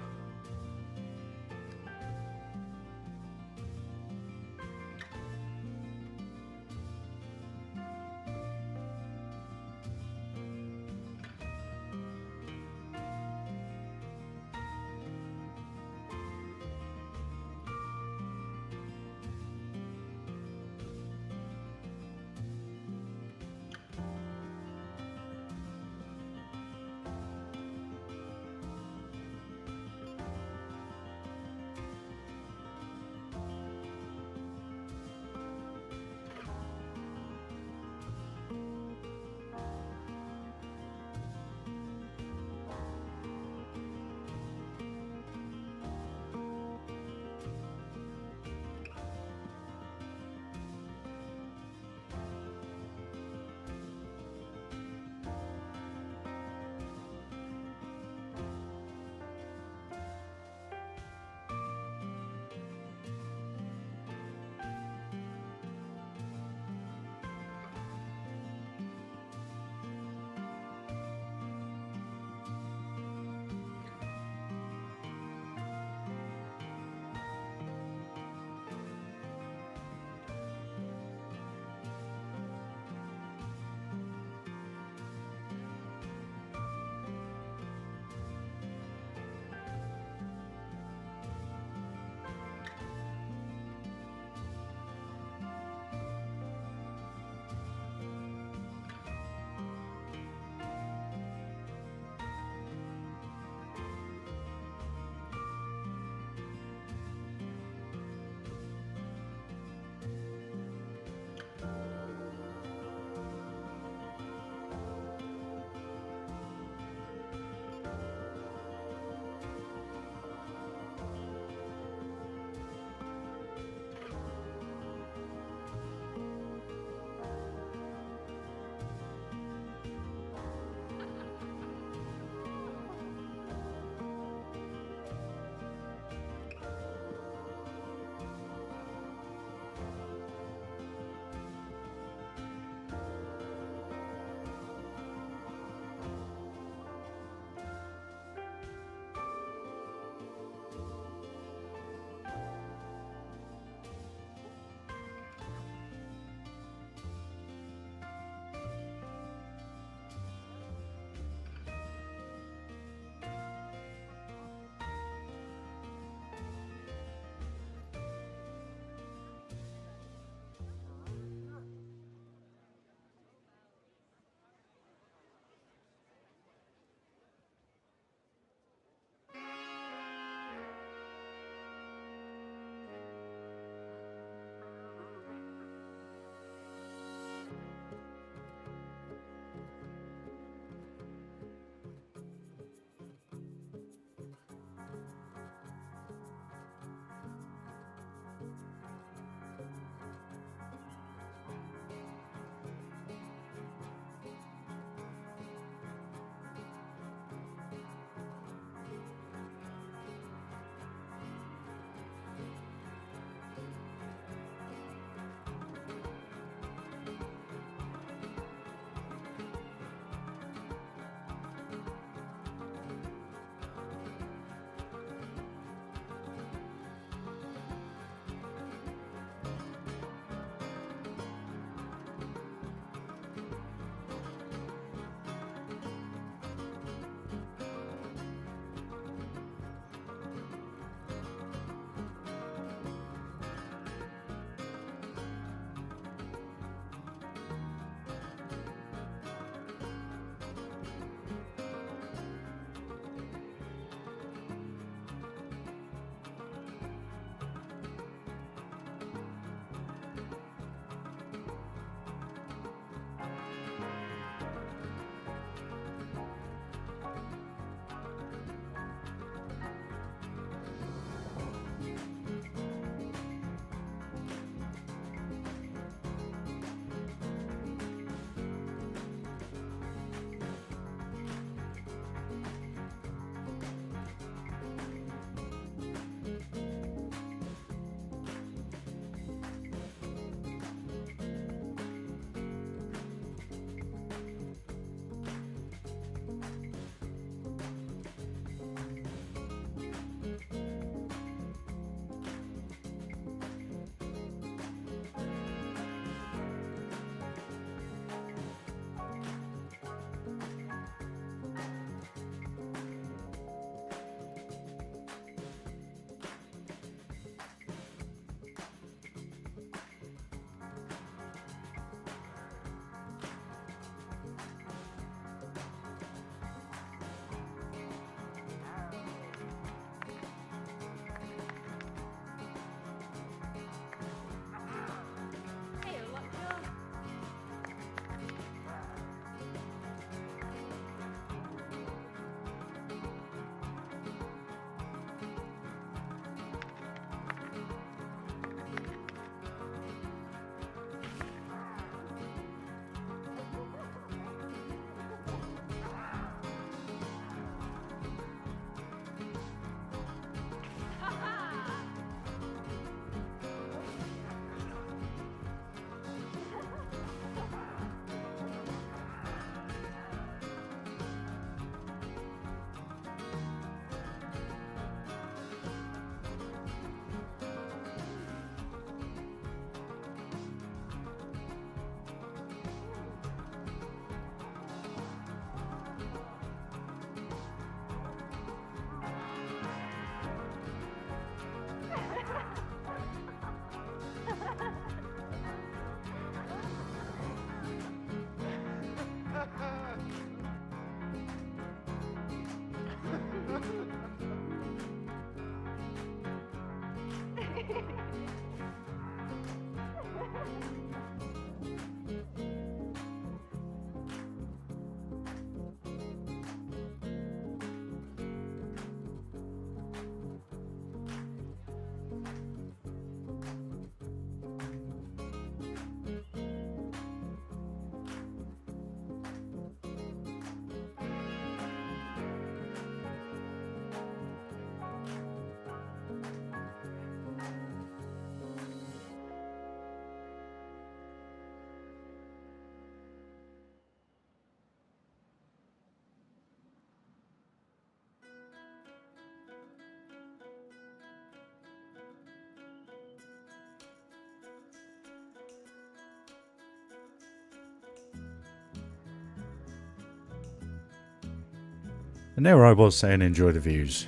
And there I was saying enjoy the views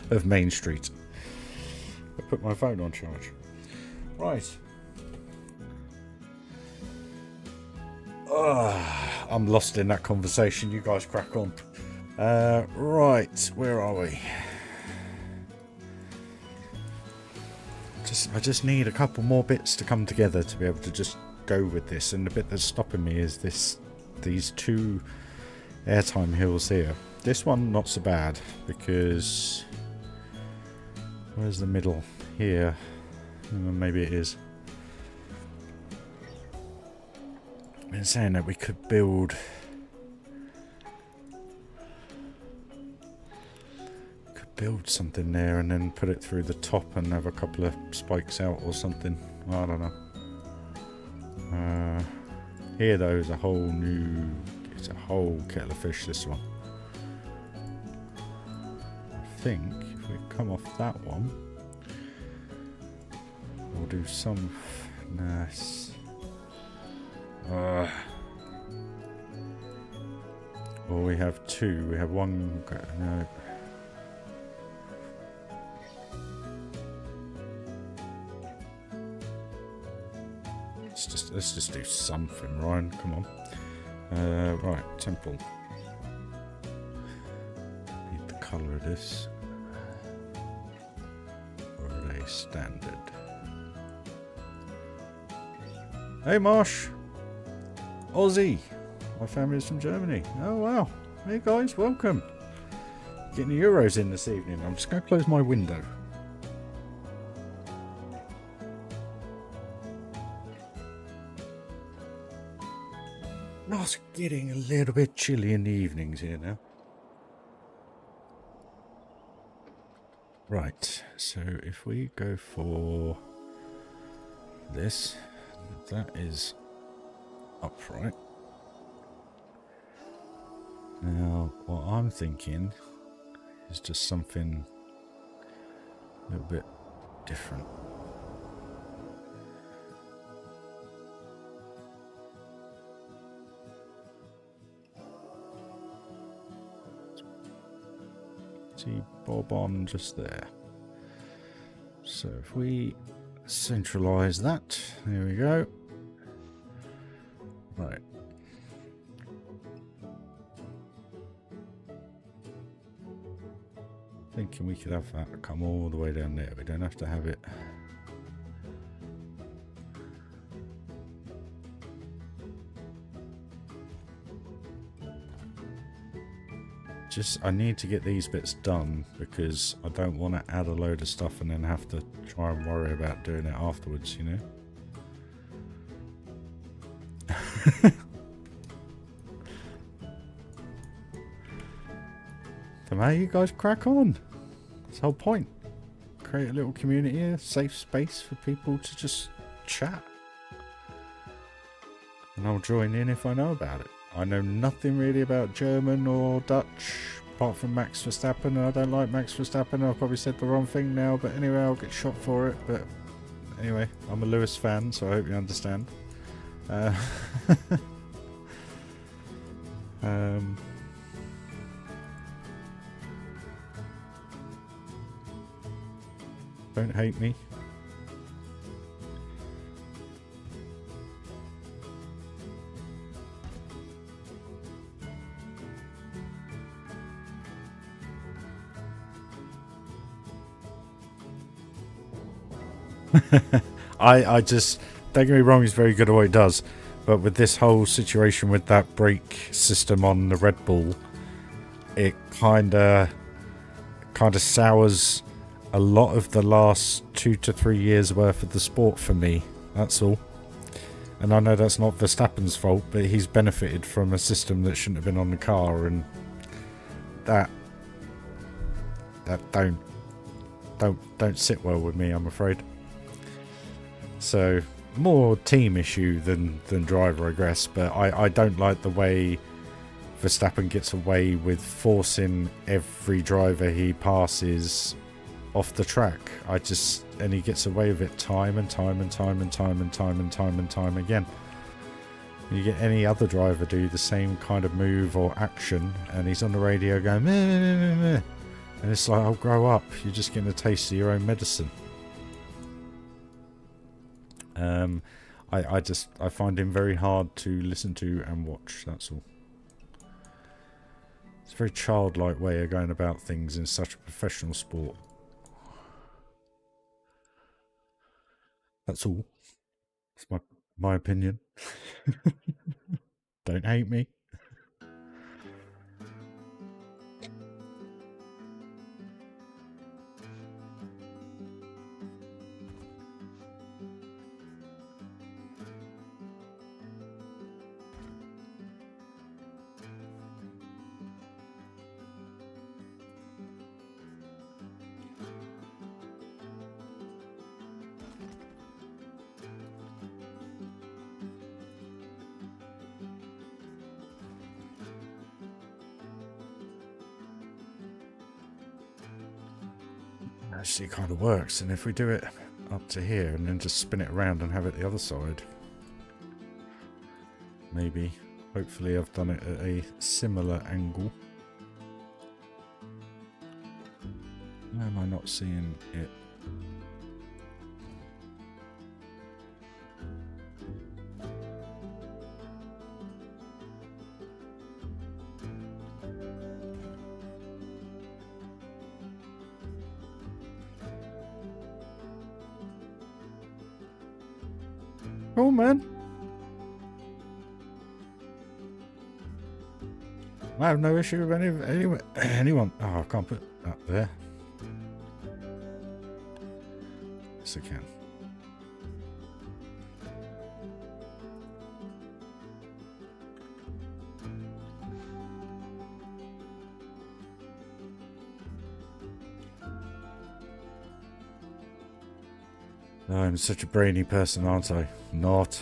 of Main Street. I put my phone on charge. Right. I'm lost in that conversation. You guys crack on. Right, where are we? I just need a couple more bits to come together to be able to just go with this. And the bit that's stopping me is these two airtime hills here. This one not so bad because where's the middle? Here. Maybe it is. I've been saying that we could build something there and then put it through the top and have a couple of spikes out or something. I don't know. Here though is a whole new, it's a whole kettle of fish, this one. I think if we come off that one, we'll do some nice. Well, we have two. We have one. No. Let's just do something, Ryan. Come on. Right, temple. Need the colour of this. Or are they standard? Hey, Marsh. Aussie. My family is from Germany. Oh, wow. Hey, guys. Welcome. Getting the Euros in this evening. I'm just going to close my window. It's getting a little bit chilly in the evenings here now. Right, so if we go for this, that is upright. Now, what I'm thinking is just something a little bit different. Bob on just there. So if we centralize that, there we go. Right. Thinking we could have that come all the way down there. We don't have to have it. I need to get these bits done because I don't want to add a load of stuff and then have to try and worry about doing it afterwards, you know? So now you guys crack on. That's the whole point. Create a little community, a safe space for people to just chat. And I'll join in if I know about it. I know nothing really about German or Dutch, apart from Max Verstappen, and I don't like Max Verstappen. I've probably said the wrong thing now, but anyway, I'll get shot for it. But anyway, I'm a Lewis fan, so I hope you understand. Don't hate me. I just, don't get me wrong, he's very good at what he does, but with this whole situation with that brake system on the Red Bull, it kind of sours a lot of the last 2 to 3 years worth of the sport for me. That's all. And I know that's not Verstappen's fault, but he's benefited from a system that shouldn't have been on the car, and that don't sit well with me, I'm afraid. So more team issue than driver, I guess. But I don't like the way Verstappen gets away with forcing every driver he passes off the track. And he gets away with it time and time again. You get any other driver do the same kind of move or action, and he's on the radio going meh, meh, meh, meh. And it's like, oh, grow up, you're just getting a taste of your own medicine. I find him very hard to listen to and watch, that's all. It's a very childlike way of going about things in such a professional sport. That's all. It's my opinion. Don't hate me. Actually kind of works, and if we do it up to here and then just spin it around and have it the other side, maybe, hopefully I've done it at a similar angle. Why am I not seeing it? Oh man, I have no issue with anyone. Oh, I can't put that there. Yes, I can. I'm such a brainy person, aren't I? Not.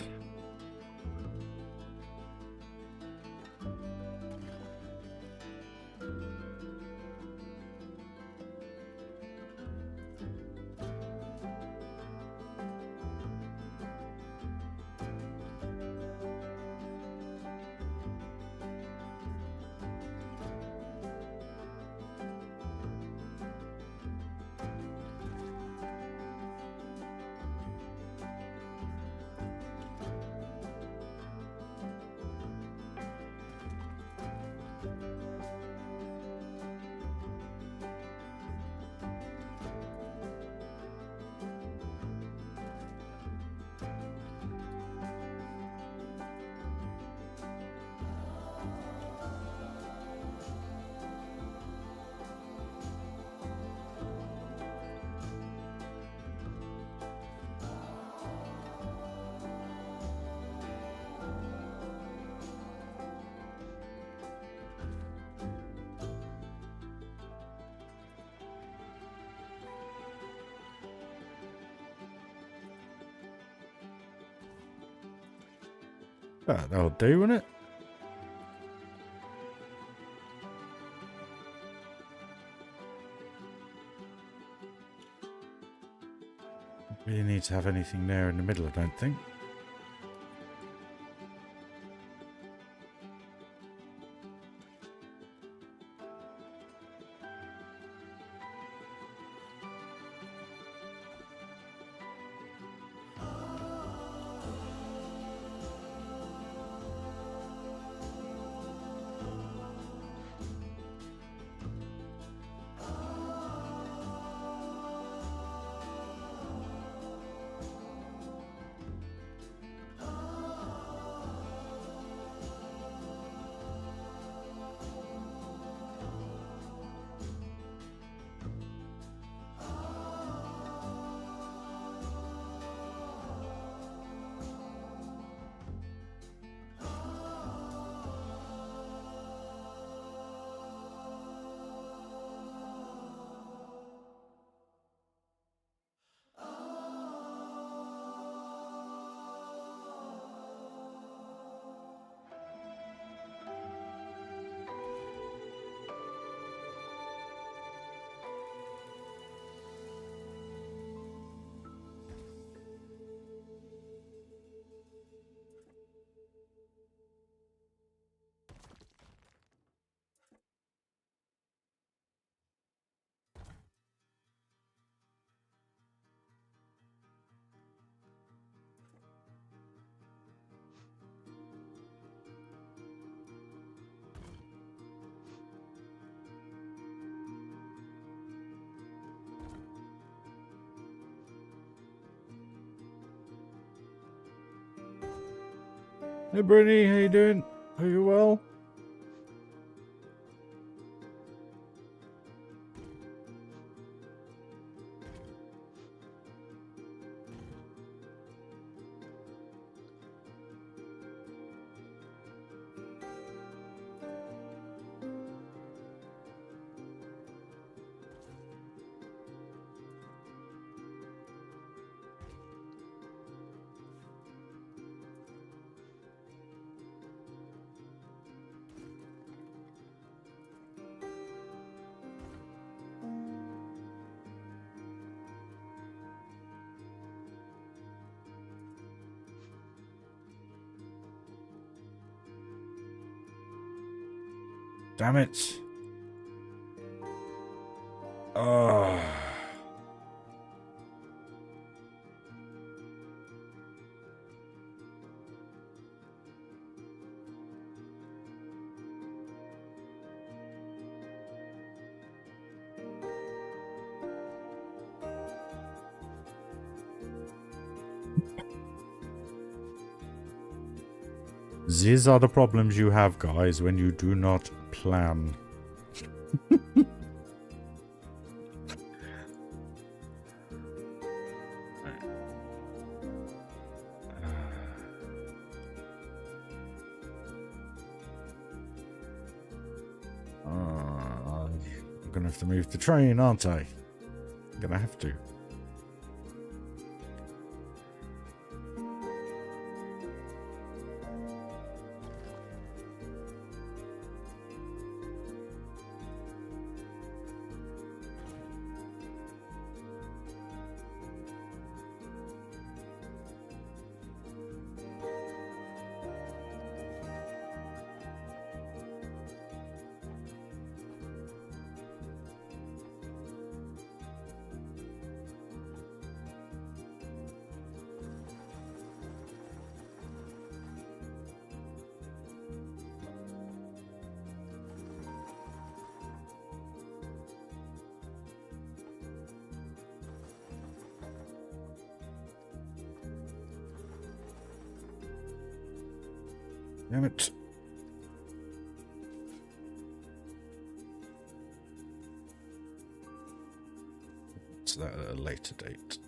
That'll do, won't it? Really need to have anything there in the middle, I don't think. Hey Brittany, how you doing? Are you well? Damn it. Oh. These are the problems you have, guys, when you do not plan. I'm gonna have to move the train, aren't I? I'm gonna have to. Damn it. It's that at a later date.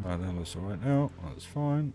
Oh, that looks alright now. That's fine.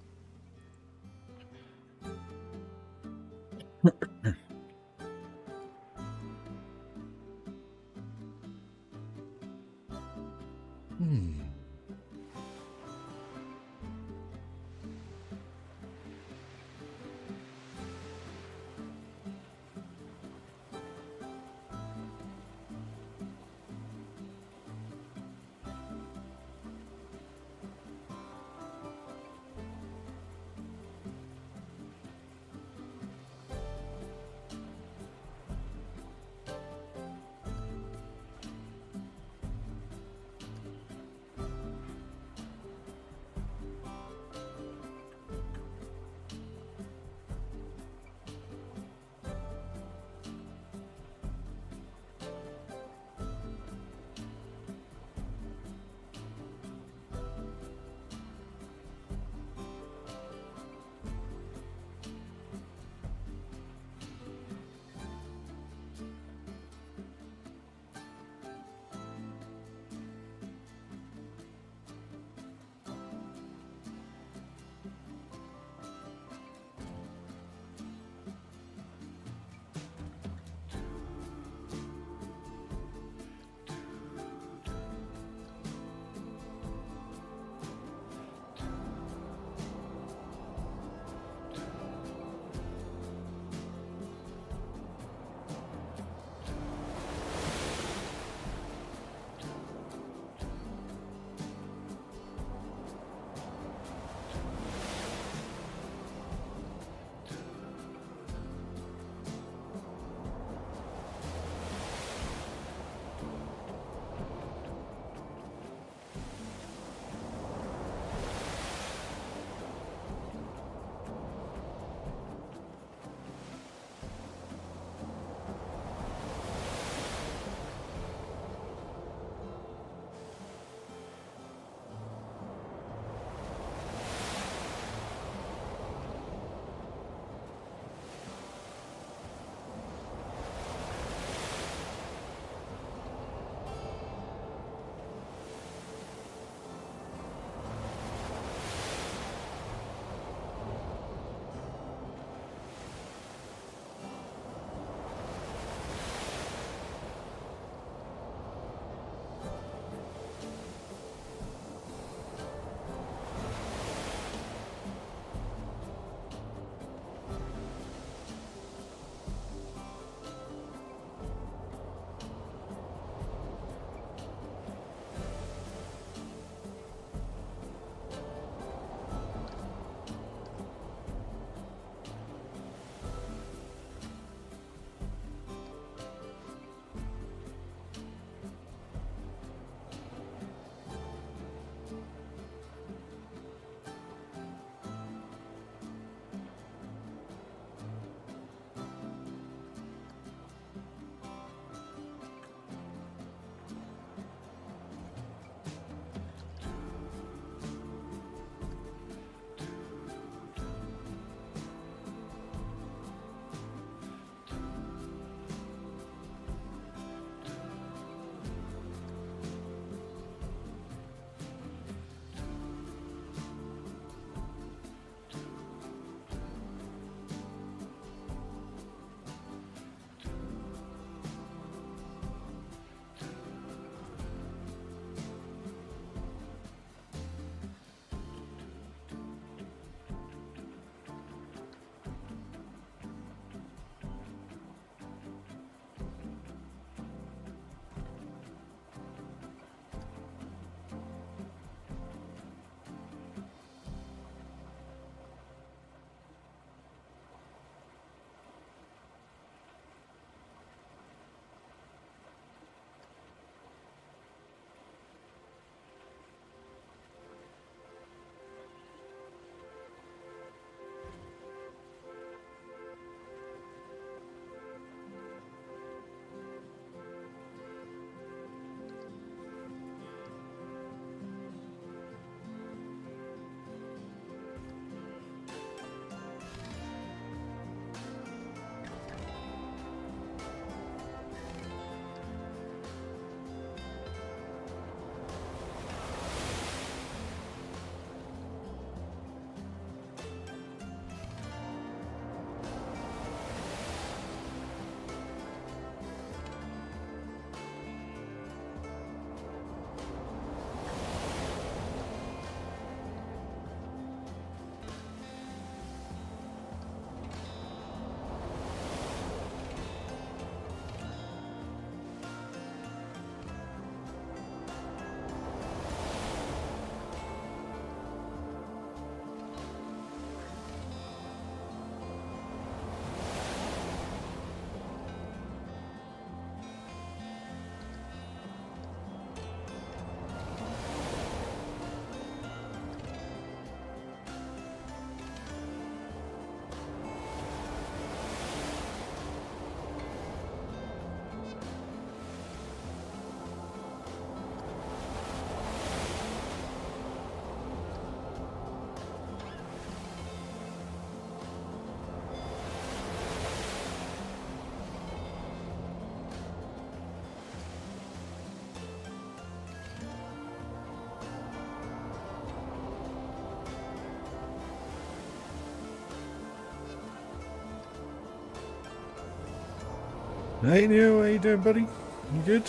Hey Neil, how you doing, buddy? You good?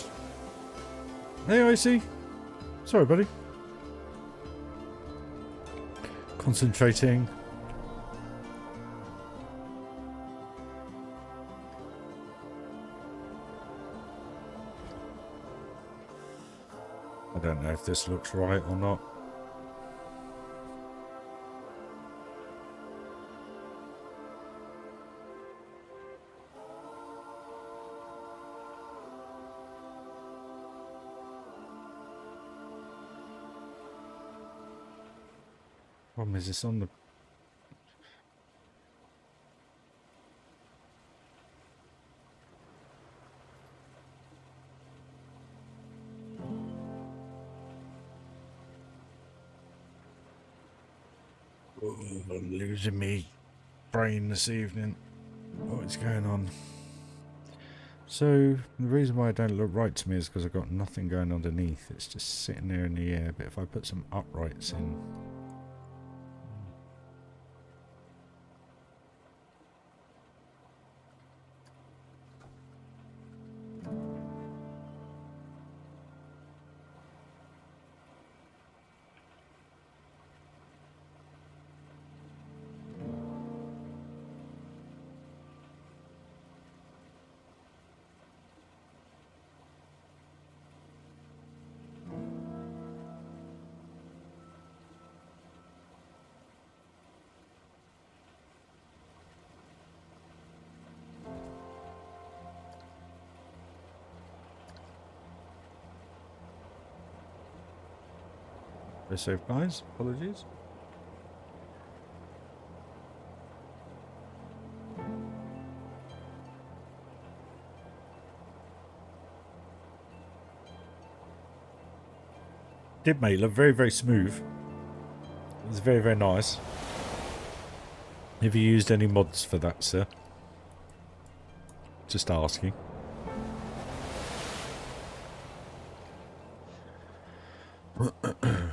Hey Icy. Sorry, buddy. Concentrating. I don't know if this looks right or not. Problem is, it's on the... Oh, I'm losing me brain this evening. What is going on? So, the reason why it don't look right to me is because I've got nothing going underneath. It's just sitting there in the air. But if I put some uprights in... We're safe, guys. Apologies. Did mate look very, very smooth. It was very, very nice. Have you used any mods for that, sir? Just asking.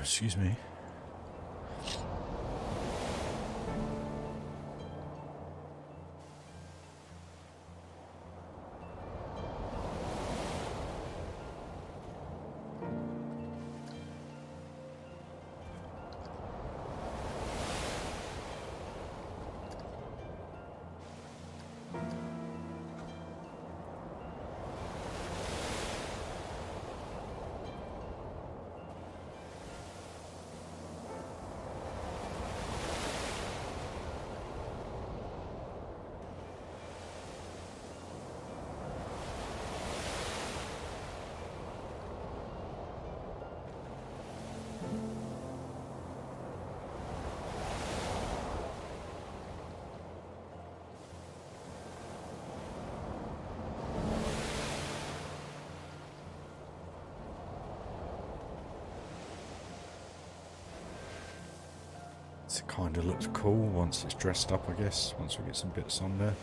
Excuse me. It kind of looks cool once it's dressed up, I guess, once we get some bits on there.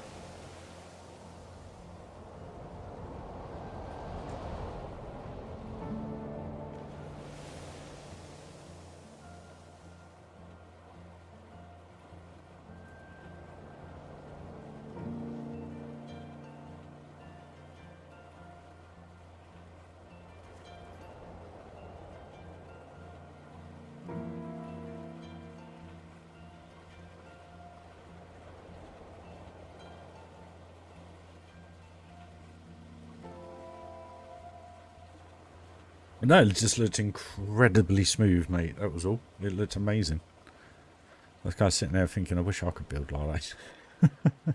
No, it just looked incredibly smooth, mate. That was all. It looked amazing. I was kind of sitting there thinking, I wish I could build like that.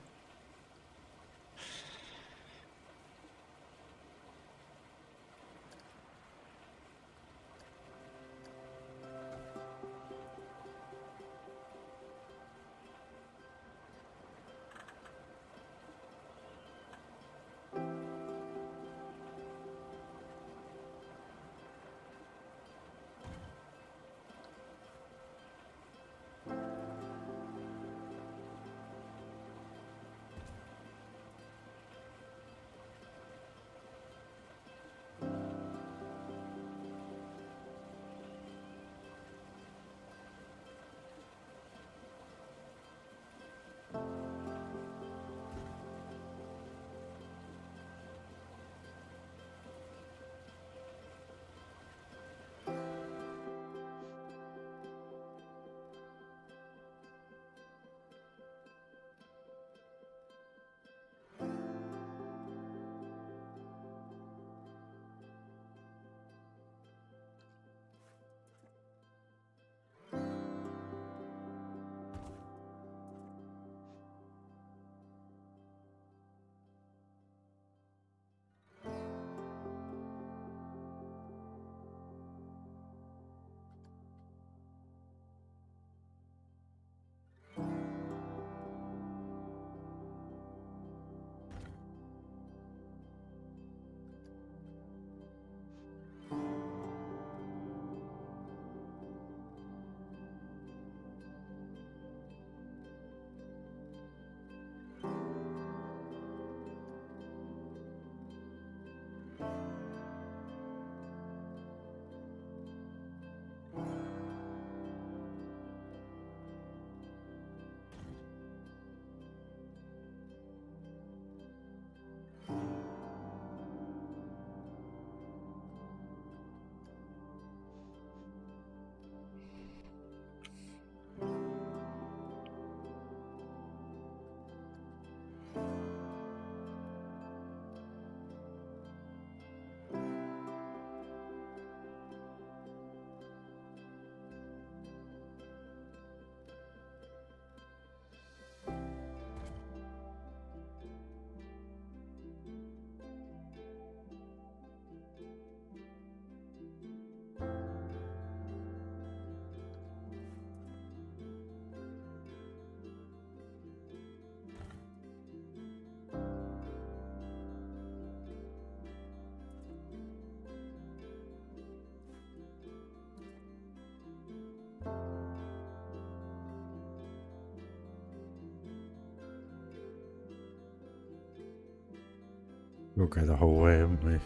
We'll go the whole way, haven't we?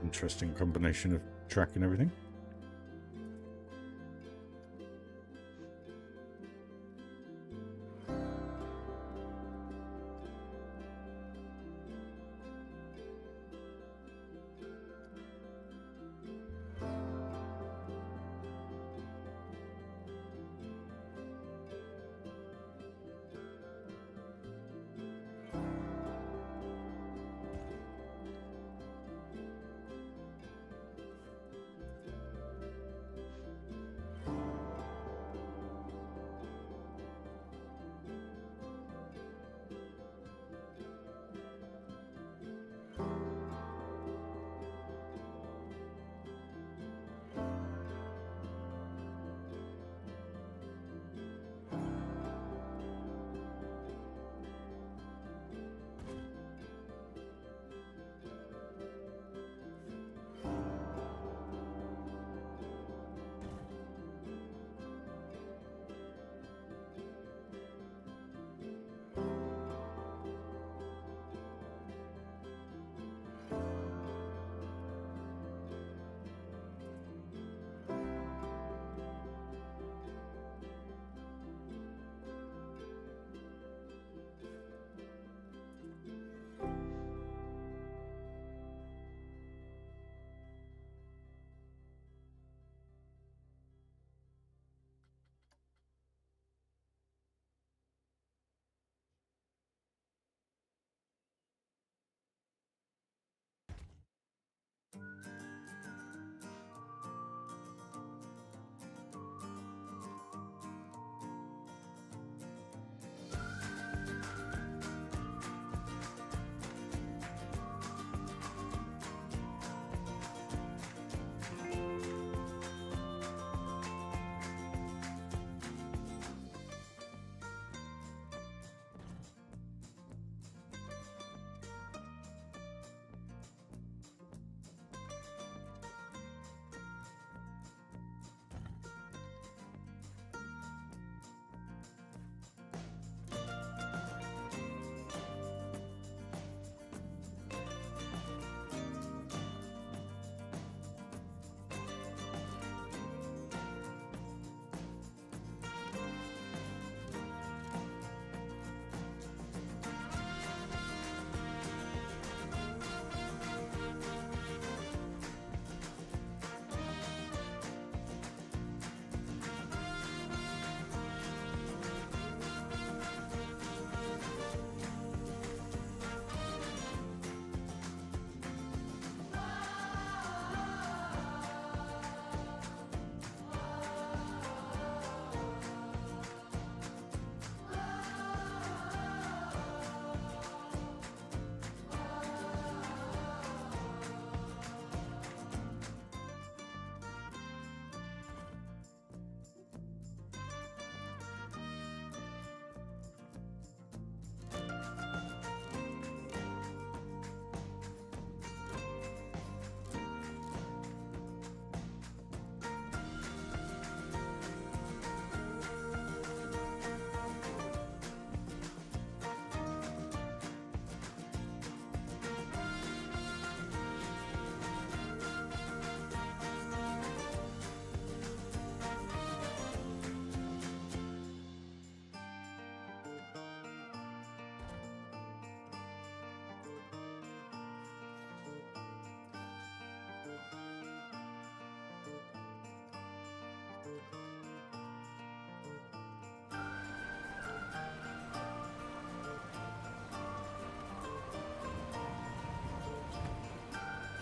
Interesting combination of track and everything.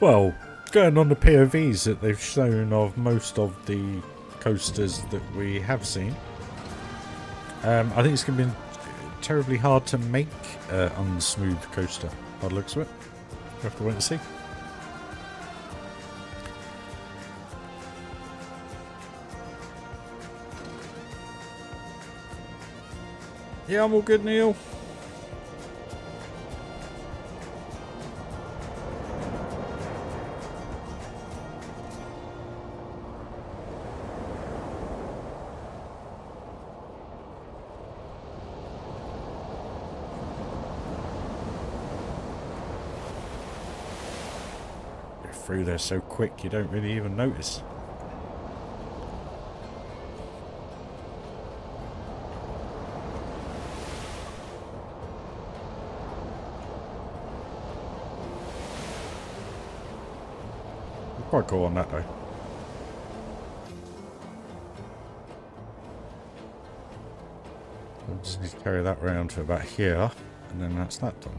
Well, going on the POVs that they've shown of most of the coasters that we have seen, I think it's going to be terribly hard to make an unsmooth coaster by the looks of it. We'll have to wait and see. Yeah, I'm all good, Neil. through there so quick you don't really even notice. Quite cool on that though. We'll just need to carry that round to about here, and then that's that done.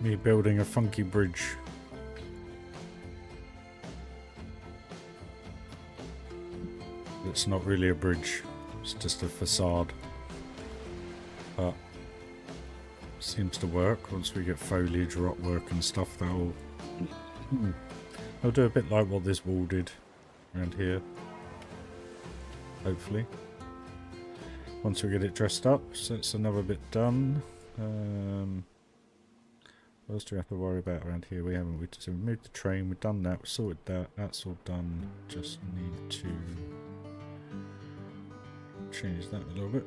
Me building a funky bridge. It's not really a bridge, it's just a facade. But seems to work. Once we get foliage, rock work and stuff, that'll do a bit like what this wall did around here. Hopefully. Once we get it dressed up, so it's another bit done. What else do we have to worry about around here? We haven't. So we moved the train, we've done that, we sorted that, that's all done. Just need to change that a little bit.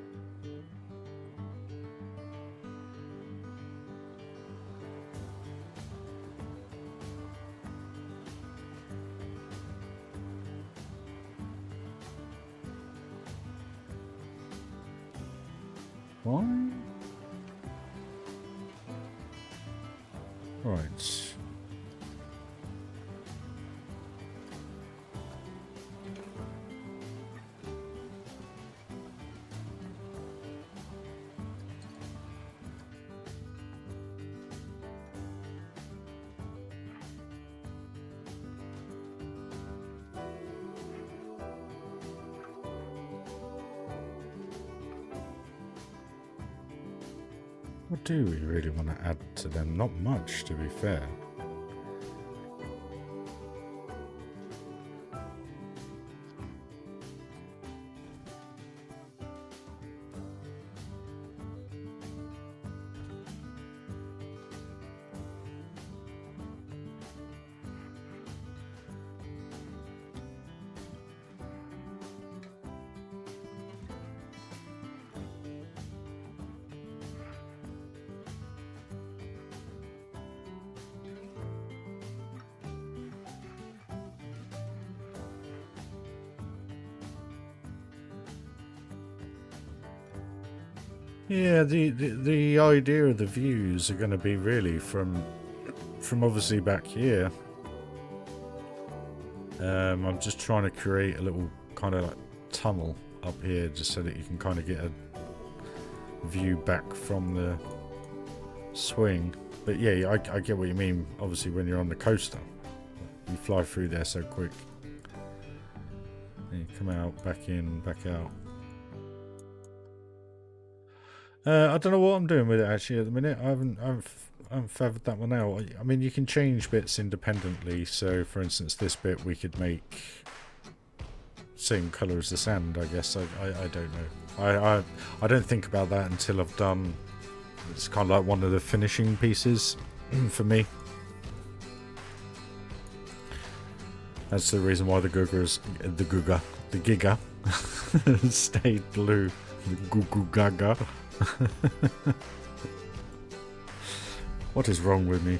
Why? Right. What do we really want to add to them? Not much, to be fair. Yeah, the idea of the views are going to be really from obviously back here. I'm just trying to create a little kind of like tunnel up here just so that you can kind of get a view back from the swing. But yeah, I get what you mean. Obviously, when you're on the coaster, you fly through there so quick. And you come out, back in, back out. I don't know what I'm doing with it actually at the minute. I haven't fathered that one out. I mean, you can change bits independently. So, for instance, this bit we could make same colour as the sand. I guess I don't know. I don't think about that until I've done. It's kind of like one of the finishing pieces for me. That's the reason why the Giga stayed blue. The Goo Goo Gaga. What is wrong with me?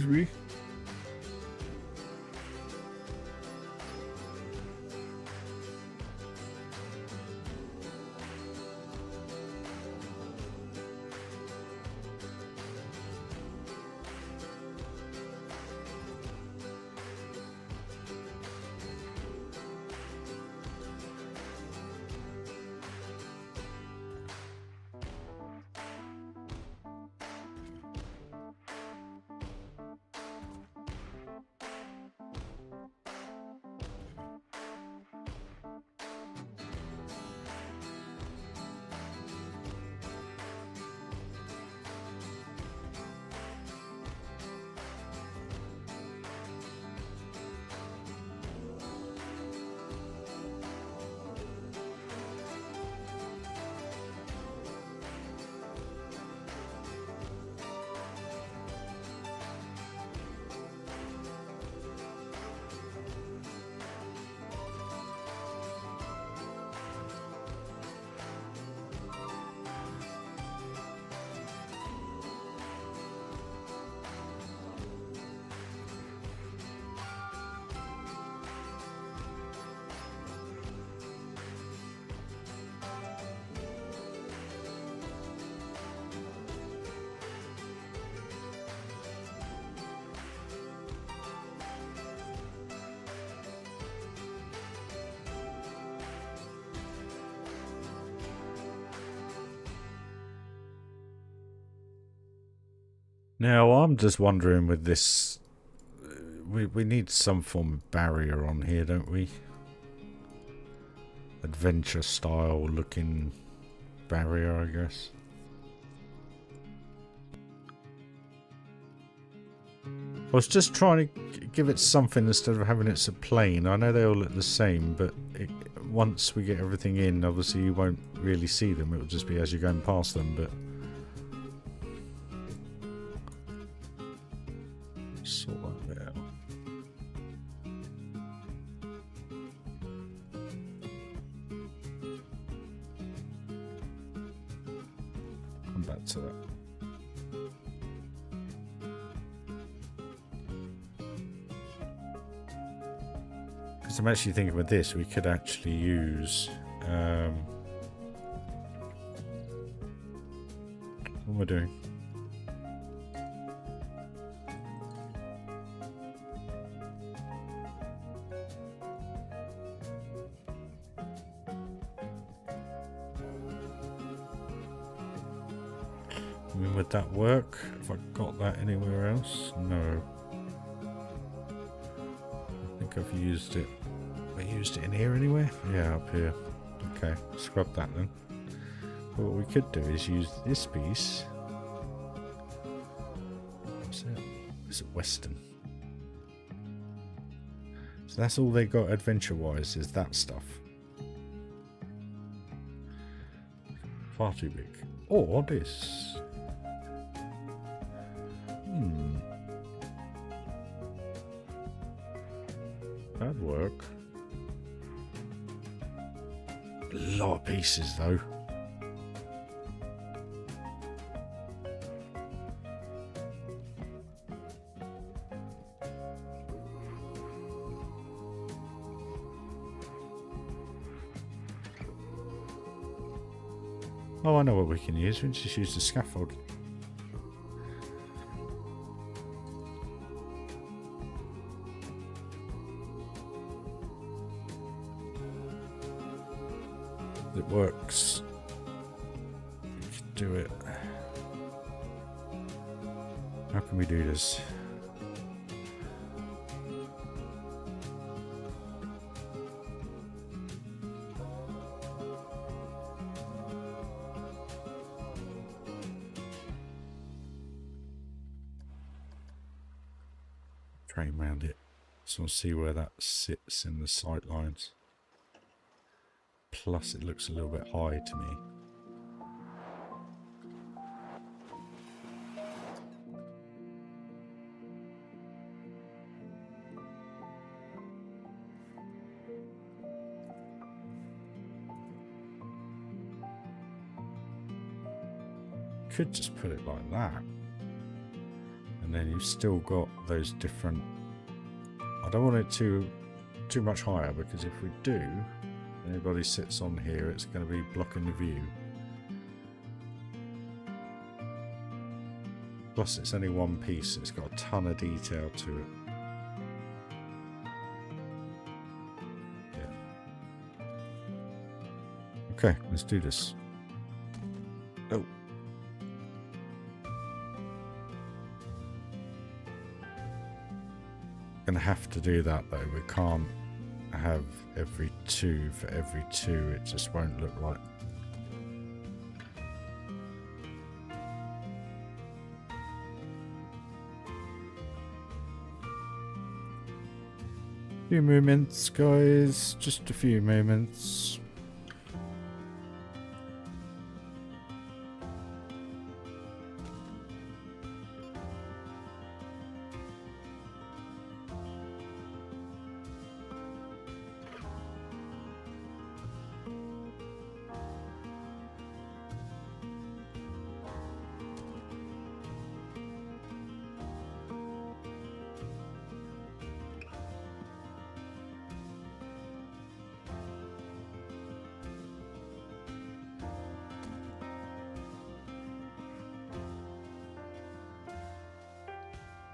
Me? Now, I'm just wondering with this, we need some form of barrier on here, don't we? Adventure style looking barrier, I guess. I was just trying to give it something instead of having it a plane. I know they all look the same, but once we get everything in, obviously you won't really see them. It'll just be as you're going past them, but... sort that out. Come back to that. Because I'm actually thinking with this, we could actually use... what am I doing? I mean, would that work? Have I got that anywhere else? No. I think I've used it. I used it in here anywhere? Yeah, up here. Okay, scrub that then. But what we could do is use this piece. What's it? Is it Western? So that's all they got adventure-wise, is that stuff. Far too big. Or this. That'd work. A lot of pieces though. Oh, I know what we can use. We can just use the scaffold. It works. We can do it. How can we do this? Train round it. So I'll see where that sits in the sight lines. Plus it looks a little bit high to me. Could just put it like that. And then you've still got those different... I don't want it too much higher, because if we do, anybody sits on here, it's going to be blocking the view. Plus it's only one piece, it's got a ton of detail to it. Yeah. Okay, let's do this. Oh. Gonna have to do that though. We can't have every two for every two. It just won't look like. Few moments, guys. Just a few moments.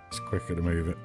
It's quicker to move it.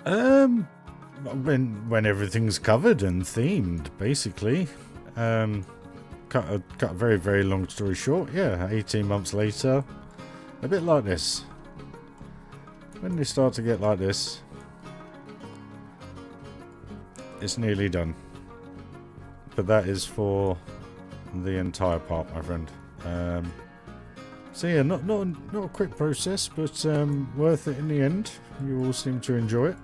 When everything's covered and themed, basically. Cut a very, very long story short, yeah, 18 months later, a bit like this. When they start to get like this, it's nearly done. But that is for the entire part, my friend. So yeah, not a quick process, but worth it in the end. You all seem to enjoy it.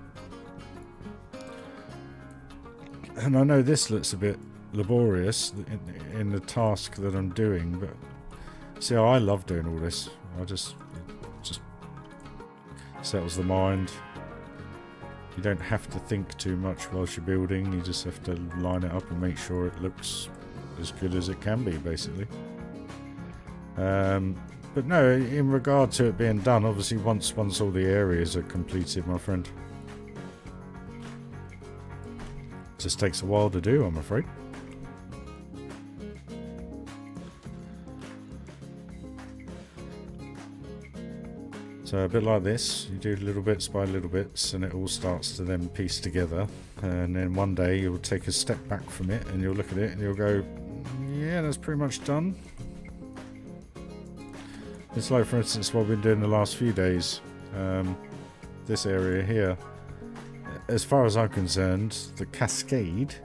And I know this looks a bit laborious in the task that I'm doing, but see, I love doing all this. It just settles the mind. You don't have to think too much whilst you're building. You just have to line it up and make sure it looks as good as it can be, basically. But no, in regard to it being done, obviously once all the areas are completed, my friend, it just takes a while to do, I'm afraid. So a bit like this, you do little bits by little bits and it all starts to then piece together, and then one day you'll take a step back from it and you'll look at it and you'll go, yeah, that's pretty much done. It's like, for instance, what we've been doing the last few days. This area here, as far as I'm concerned, the cascade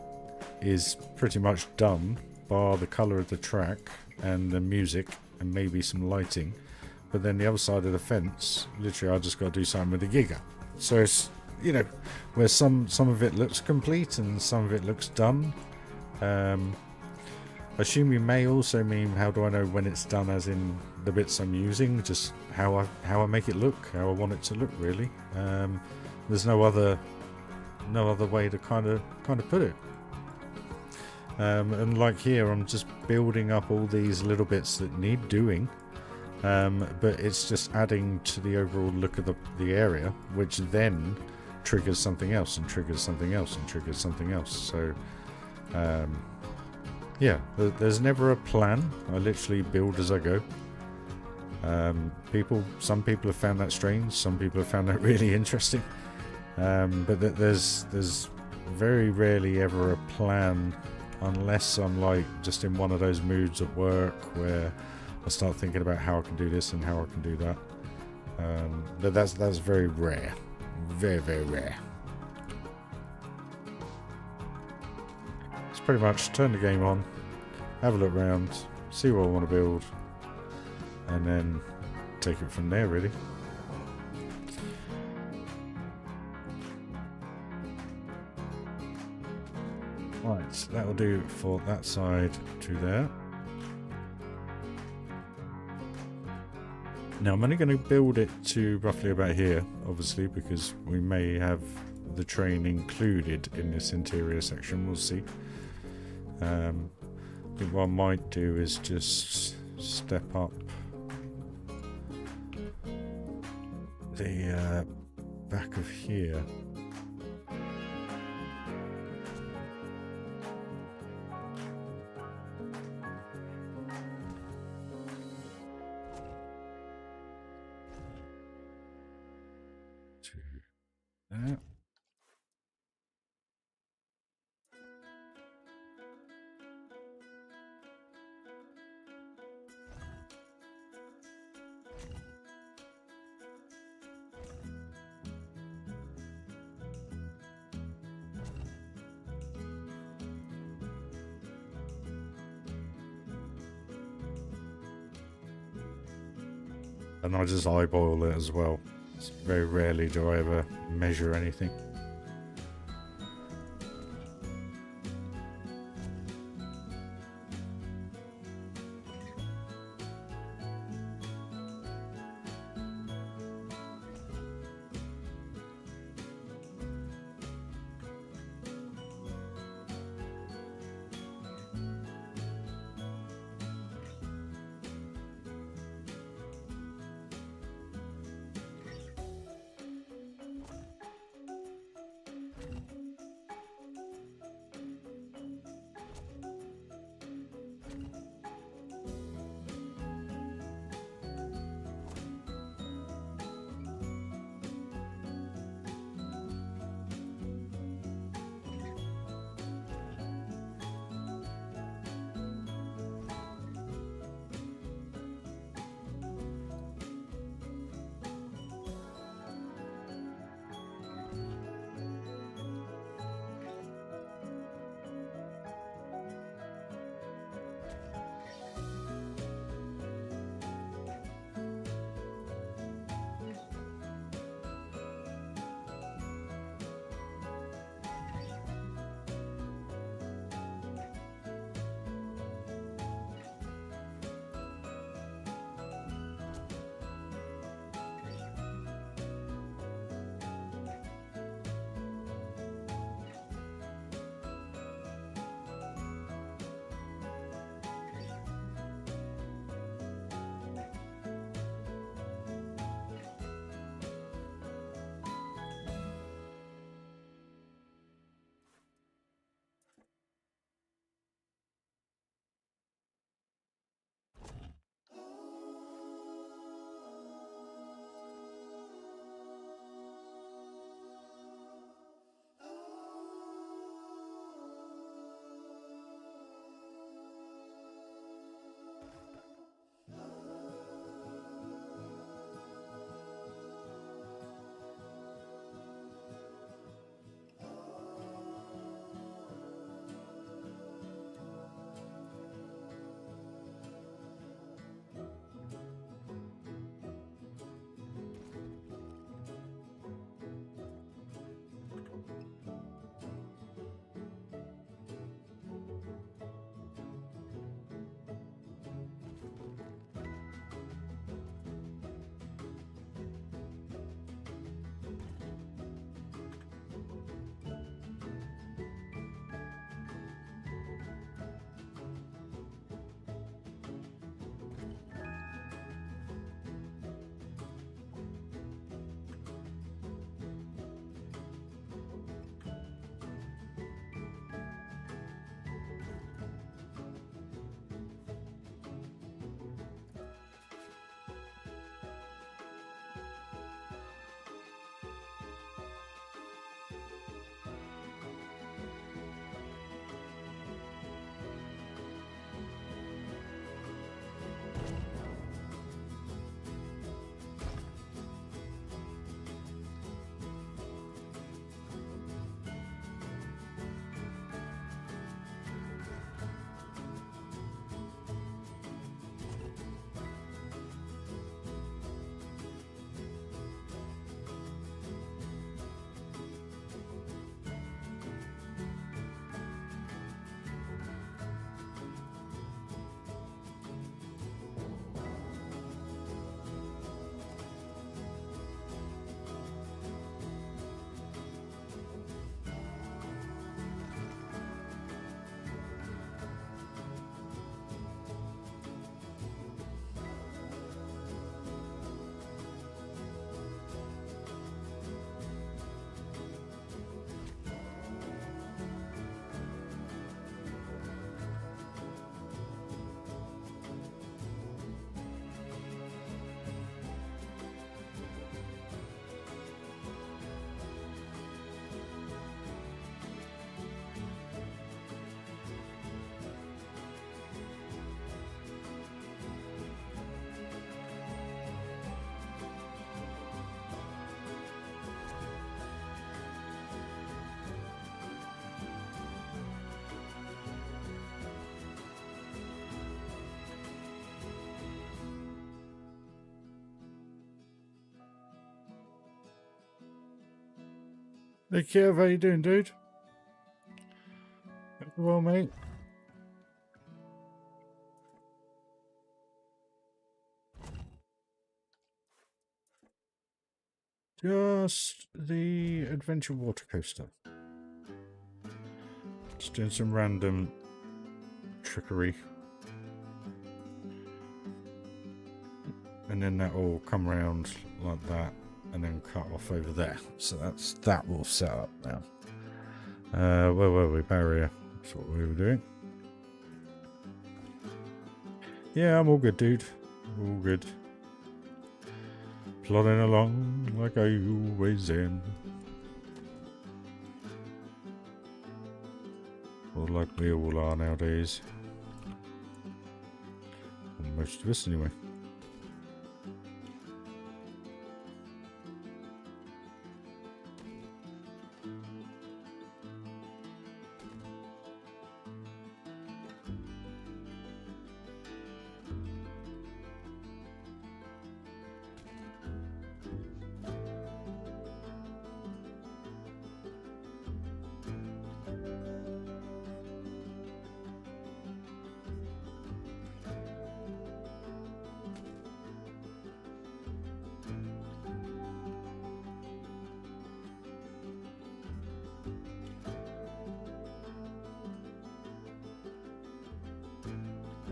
is pretty much done, bar the colour of the track and the music and maybe some lighting. But then the other side of the fence, literally I just got to do something with the Giga. So it's, you know, where some of it looks complete and some of it looks done. I assume you may also mean, how do I know when it's done, as in the bits I'm using, just how I make it look, how I want it to look, really. There's no other way to kind of put it. And like here, I'm just building up all these little bits that need doing, but it's just adding to the overall look of the area, which then triggers something else and triggers something else and triggers something else. So yeah, there's never a plan. I literally build as I go. Some people have found that strange, some people have found that really interesting, but there's very rarely ever a plan, unless I'm like just in one of those moods at work where I start thinking about how I can do this and how I can do that. But that's very rare, very, very rare. It's pretty much turn the game on, have a look around, see what I want to build, and then take it from there, really. Right, so that'll do for that side to there. Now I'm only going to build it to roughly about here, obviously, because we may have the train included in this interior section, we'll see. I think what I might do is just step up the back of here. To that. And I just eyeball it as well. Very rarely do I ever measure anything. Hey Kev, how you doing, dude? Well, mate. Just the adventure water coaster. Just doing some random trickery. And then that will come around like that and then cut off over there. So that will set up now. Where were we? Barrier. That's what we were doing. Yeah, I'm all good, dude. All good. Plodding along like I always am. Or like we all are nowadays. Or most of us, anyway.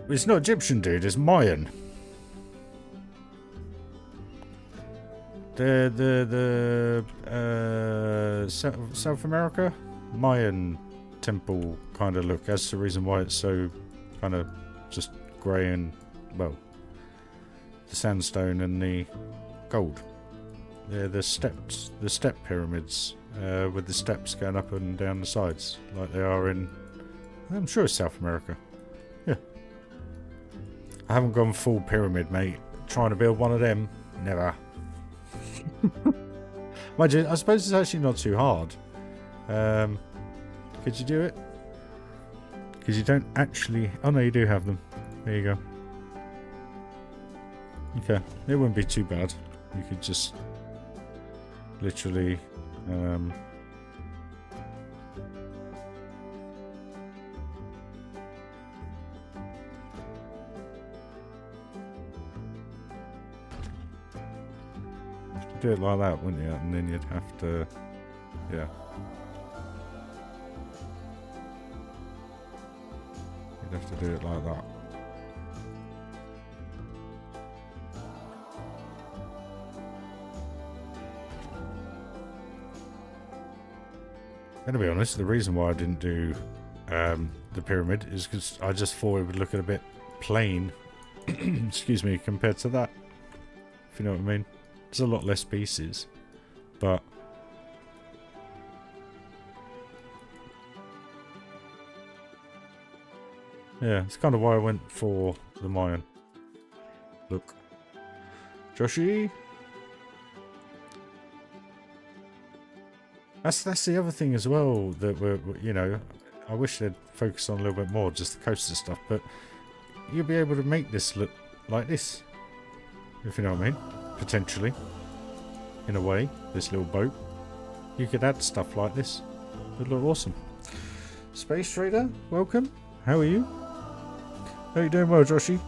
It's not Egyptian, dude. It's Mayan. South America Mayan temple kind of look. That's the reason why it's so kind of just grey and, well, the sandstone and the gold. They're the steps, the step pyramids with the steps going up and down the sides, like they are in. I'm sure it's South America. Yeah. I haven't gone full pyramid, mate. Trying to build one of them, never. Mind you, I suppose it's actually not too hard. Could you do it? Because you don't actually... Oh no, you do have them. There you go. Okay, it wouldn't be too bad. You could just literally... do it like that, wouldn't you? And then you'd have to, yeah. You'd have to do it like that. And to be honest, the reason why I didn't do the pyramid is because I just thought it would look a bit plain, excuse me, compared to that. If you know what I mean. There's a lot less pieces, but yeah, it's kind of why I went for the Mayan. Look, Joshy. That's the other thing as well that we're, you know, I wish they'd focus on a little bit more, just the coaster stuff, but you'll be able to make this look like this, if you know what I mean. Potentially, in a way, this little boat. You could add stuff like this. It'd look awesome. Space Trader, welcome. How are you? How you doing well, Joshy?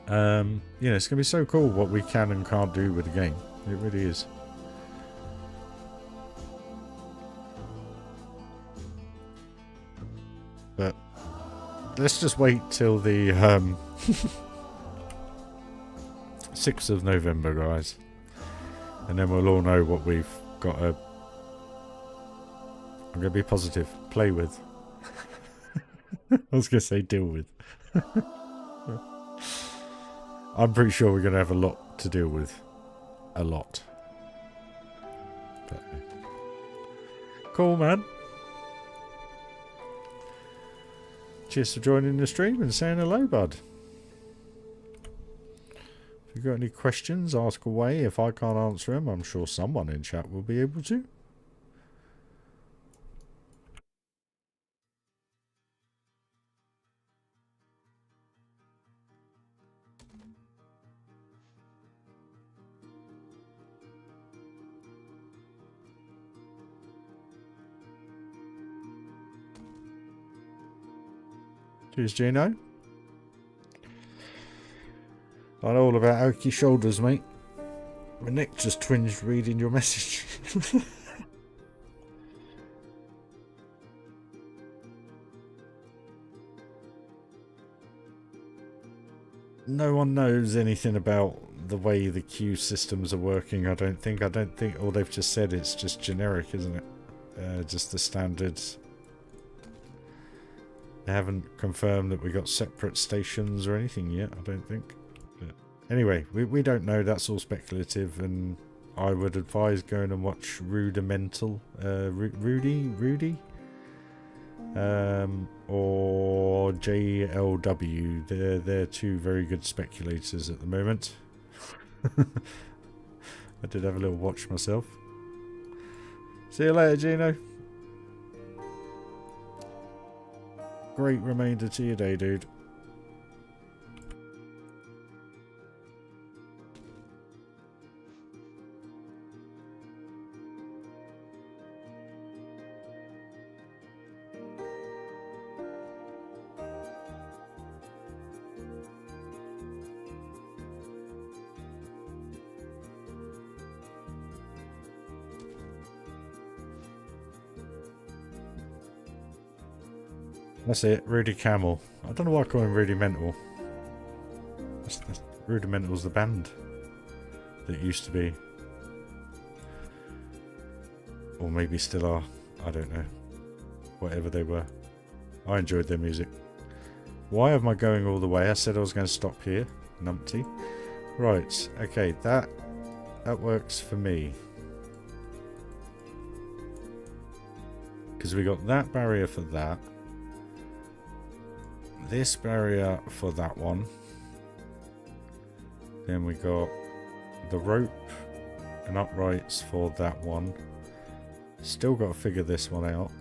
Yeah, it's going to be so cool what we can and can't do with the game. It really is. But let's just wait till the 6th of November, guys. And then we'll all know what we've got to... I'm going to be positive. Play with. I was going to say deal with. I'm pretty sure we're going to have a lot to deal with. A lot. But, cool, man. Cheers for joining the stream and saying hello, bud. If you've got any questions, ask away. If I can't answer them, I'm sure someone in chat will be able to. Cheers, Gino. I know all about achy shoulders, mate. My neck just twinged reading your message. No one knows anything about the way the queue systems are working, I don't think. All they've just said it's just generic, isn't it? Just the standards. They haven't confirmed that we got separate stations or anything yet, I don't think. But anyway, we don't know, that's all speculative, and I would advise going and watch Rudimental, Rudy? Or JLW. They're two very good speculators at the moment. I did have a little watch myself. See you later, Gino. Great remainder to your day, dude. That's it, Rudy Camel. I don't know why I call him Rudimental. Rudimental's the band that used to be. Or maybe still are. I don't know. Whatever they were. I enjoyed their music. Why am I going all the way? I said I was going to stop here. Numpty. Right, okay, that works for me. Because we got that barrier for that. This barrier for that one. Then we got the rope and uprights for that one. Still got to figure this one out.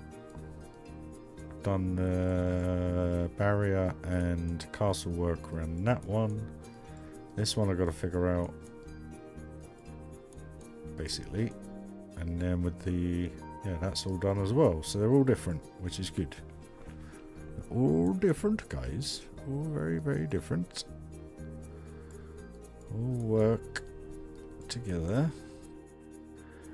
Done barrier and castle work around that one. This one I've got to figure out. Basically. And then with the... yeah, that's all done as well. So they're all different, which is good. All different, guys. All very, very different. All work together.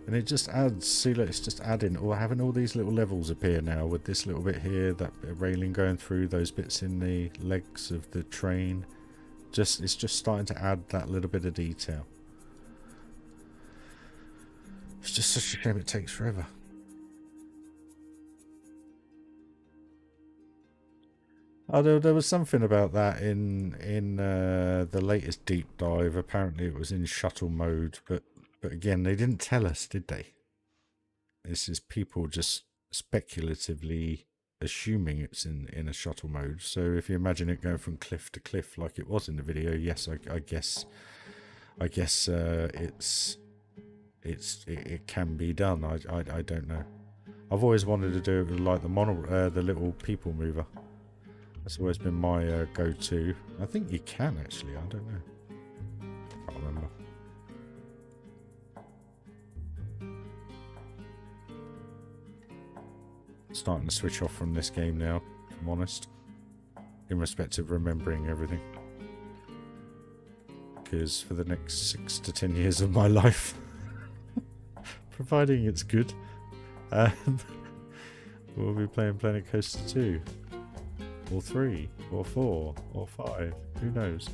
And it just adds, see, look, it's just adding, or having all these little levels appear now with this little bit here, that bit of railing going through, those bits in the legs of the train. It's just starting to add that little bit of detail. It's just such a shame it takes forever. Oh, there was something about that in the latest deep dive. Apparently it was in shuttle mode, but again, they didn't tell us, did they? This is people just speculatively assuming it's in a shuttle mode. So if you imagine it going from cliff to cliff like it was in the video, yes, I guess it can be done. I don't know. I've always wanted to do it with like the little people mover. That's always been my go-to. I think you can actually. I don't know. Can't remember. Starting to switch off from this game now, if I'm honest. In respect of remembering everything. Because for the next 6 to 10 years of my life, providing it's good, we'll be playing Planet Coaster 2. Or 3, or 4, or 5, who knows?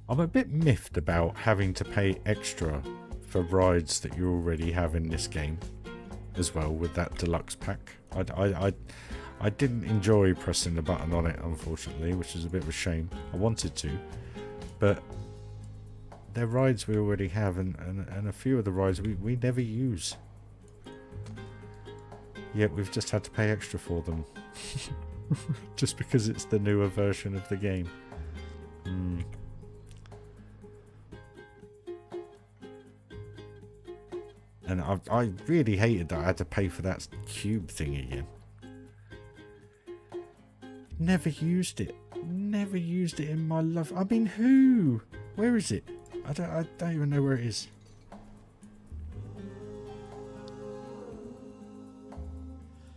I'm a bit miffed about having to pay extra for rides that you already have in this game as well with that deluxe pack. I didn't enjoy pressing the button on it, unfortunately, which is a bit of a shame. I wanted to, but they're rides we already have, and a few of the rides we never use. Yet we've just had to pay extra for them. Just because it's the newer version of the game. And I really hated that I had to pay for that cube thing again. Never used it. Never used it in my life. I mean, who? Where is it? I don't even know where it is.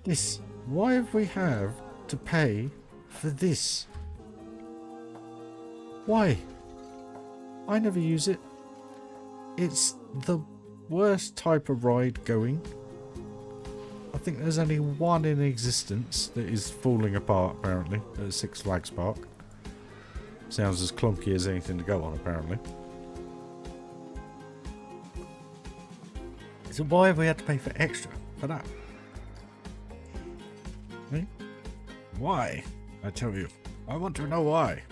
This. Why have we have to pay for this? Why? I never use it. It's the worst type of ride going. I think there's only one in existence that is falling apart apparently at Six Flags Park. Sounds as clunky as anything to go on apparently. So why have we had to pay for extra for that? Eh? Why? I tell you. I want to know why.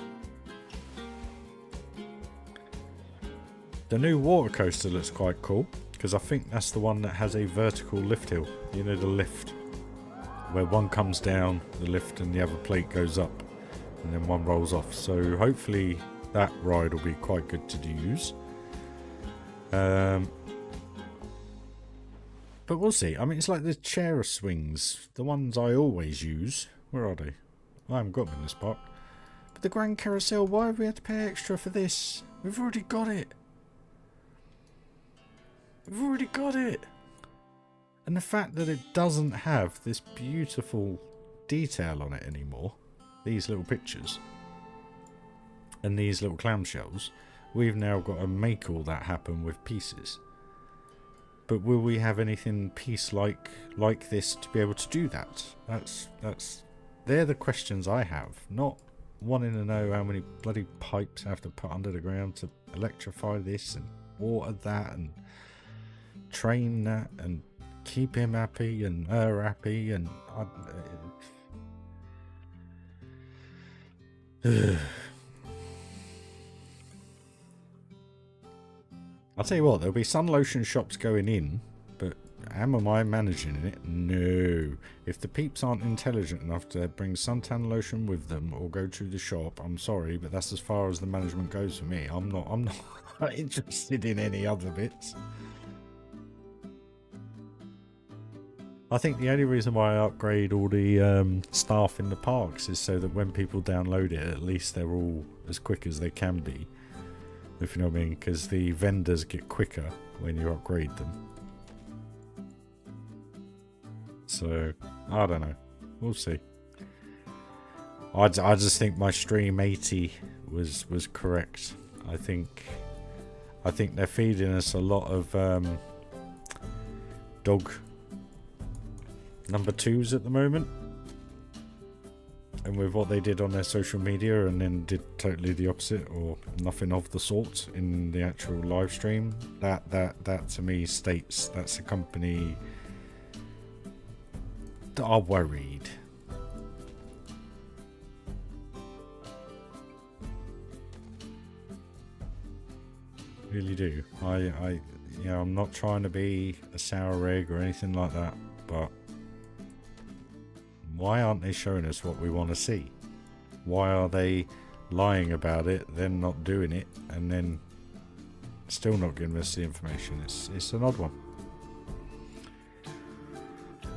The new water coaster looks quite cool, because I think that's the one that has a vertical lift hill. You know, the lift, where one comes down the lift and the other plate goes up, and then one rolls off. So hopefully that ride will be quite good to use. But we'll see. I mean, it's like the chair swings, the ones I always use. Where are they? I haven't got them in this park. But the Grand Carousel, why have we had to pay extra for this? We've already got it. We've already got it. And the fact that it doesn't have this beautiful detail on it anymore, these little pictures, and these little clamshells, we've now got to make all that happen with pieces. But will we have anything piece-like like this to be able to do that? They're the questions I have, not wanting to know how many bloody pipes I have to put under the ground to electrify this and water that and train that and keep him happy and her happy and I'll tell you what, there'll be sun lotion shops going in, but am I managing it? No. If the peeps aren't intelligent enough to bring suntan lotion with them or go to the shop, I'm sorry, but that's as far as the management goes for me. I'm not interested in any other bits. I think the only reason why I upgrade all the staff in the parks is so that when people download it, at least they're all as quick as they can be. If you know what I mean, because the vendors get quicker when you upgrade them. So, I don't know. We'll see. I just think my stream 80 was correct. I think they're feeding us a lot of dog number 2s at the moment. And with what they did on their social media and then did totally the opposite or nothing of the sort in the actual live stream, that to me states that's a company that are worried. Really do. I'm not trying to be a sour egg or anything like that, but why aren't they showing us what we want to see? Why are they lying about it, then not doing it, and then still not giving us the information? It's an odd one.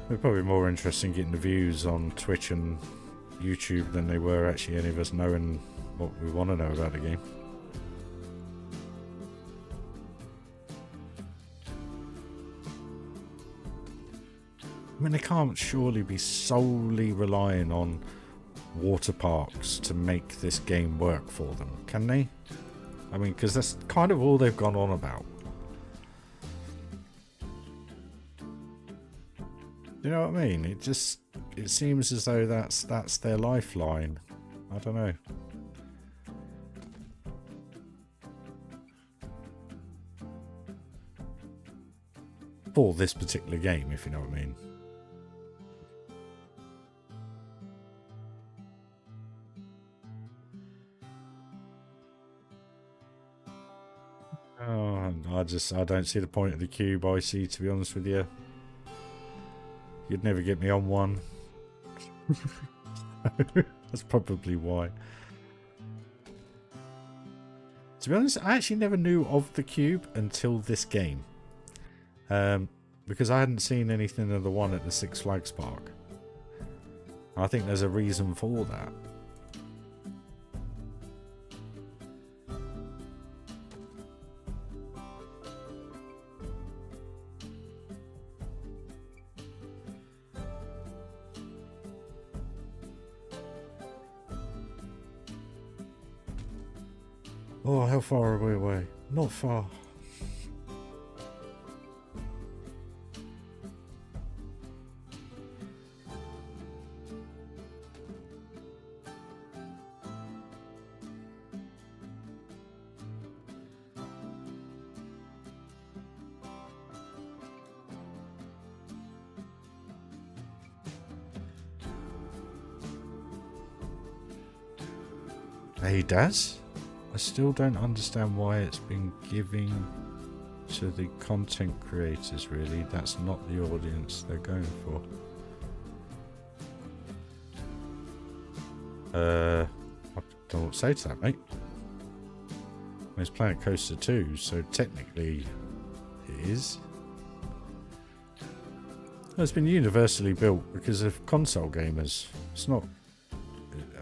They're probably more interested in getting the views on Twitch and YouTube than they were actually any of us knowing what we want to know about the game. I mean, they can't surely be solely relying on water parks to make this game work for them, can they? I mean, because that's kind of all they've gone on about. You know what I mean? It seems as though that's their lifeline. I don't know. For this particular game, if you know what I mean. Oh, I don't see the point of the cube I see, to be honest with you. You'd never get me on one. That's probably why. To be honest, I actually never knew of the cube until this game. Because I hadn't seen anything of the one at the Six Flags Park. I think there's a reason for that. Oh, how far are we away? Not far. Hey, Daz? I still don't understand why it's been giving to the content creators, really. That's not the audience they're going for. I don't know what to say to that, mate. It's Planet Coaster 2, so technically it is. It's been universally built because of console gamers. It's not...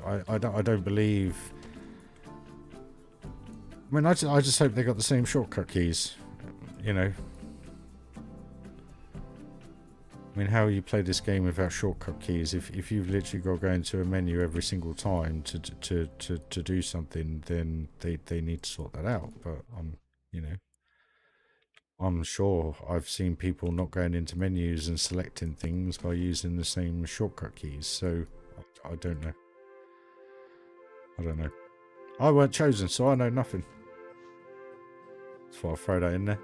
I don't believe... I mean, I just hope they got the same shortcut keys, you know. I mean, how you play this game without shortcut keys? If you've literally got to go into a menu every single time to do something, then they need to sort that out. But you know, I'm sure I've seen people not going into menus and selecting things by using the same shortcut keys. So I don't know. I don't know. I weren't chosen, so I know nothing. So I'll throw that in there.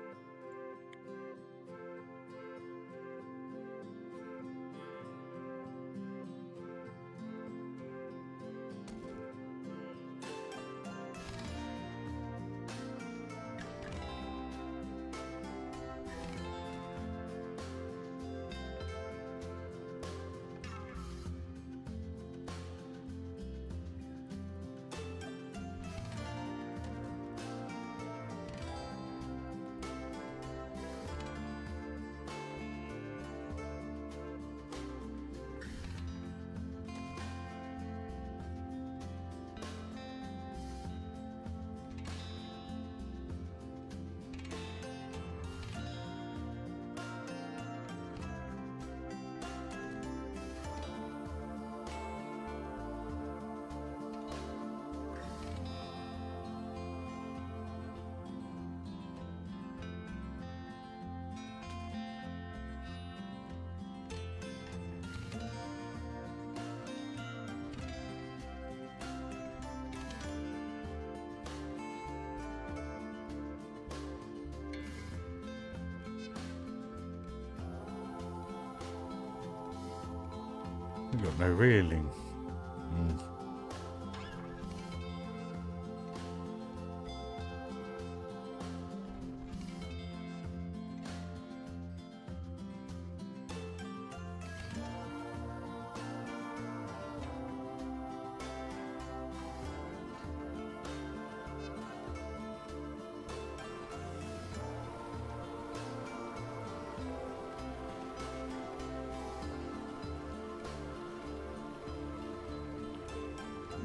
We've got no reeling.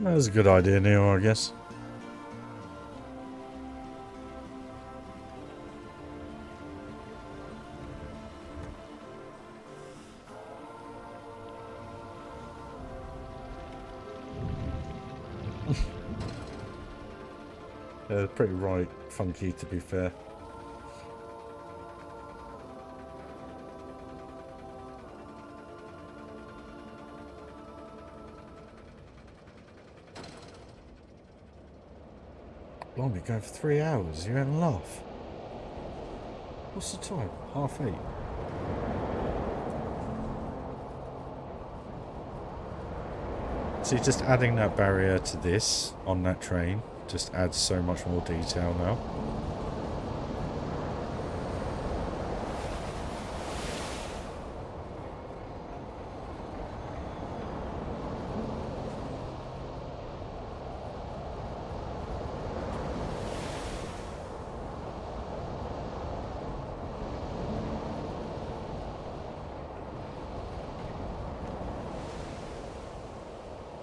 That was a good idea, Neil, I guess. Yeah, pretty right, funky to be fair. Blimey, going for 3 hours, you having a laugh? What's the time? 8:30. See, just adding that barrier to this on that train just adds so much more detail now.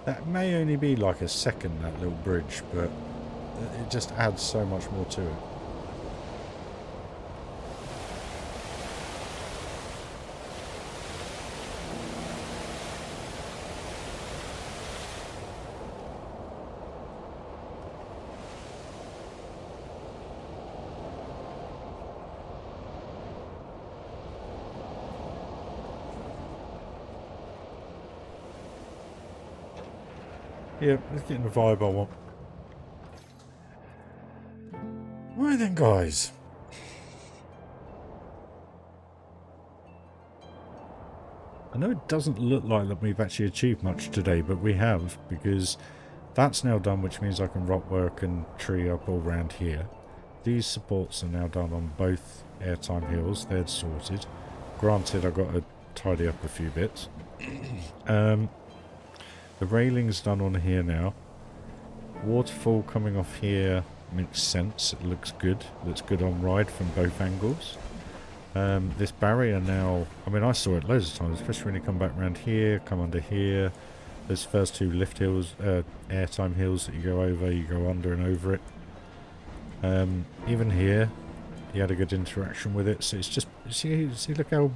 That may only be like a second, that little bridge, but it just adds so much more to it. Yeah, it's getting the vibe I want. Right then, guys. I know it doesn't look like that we've actually achieved much today, but we have, because that's now done, which means I can rock work and tree up all around here. These supports are now done on both airtime hills. They're sorted. Granted, I've got to tidy up a few bits. The railing's done on here now. Waterfall coming off here makes sense. It looks good. Looks good on ride from both angles. This barrier now, I mean, I saw it loads of times, especially when you come back around here, come under here. Those first two lift hills, airtime hills that you go over, you go under and over it. Even here, you had a good interaction with it. So it's just, see, look how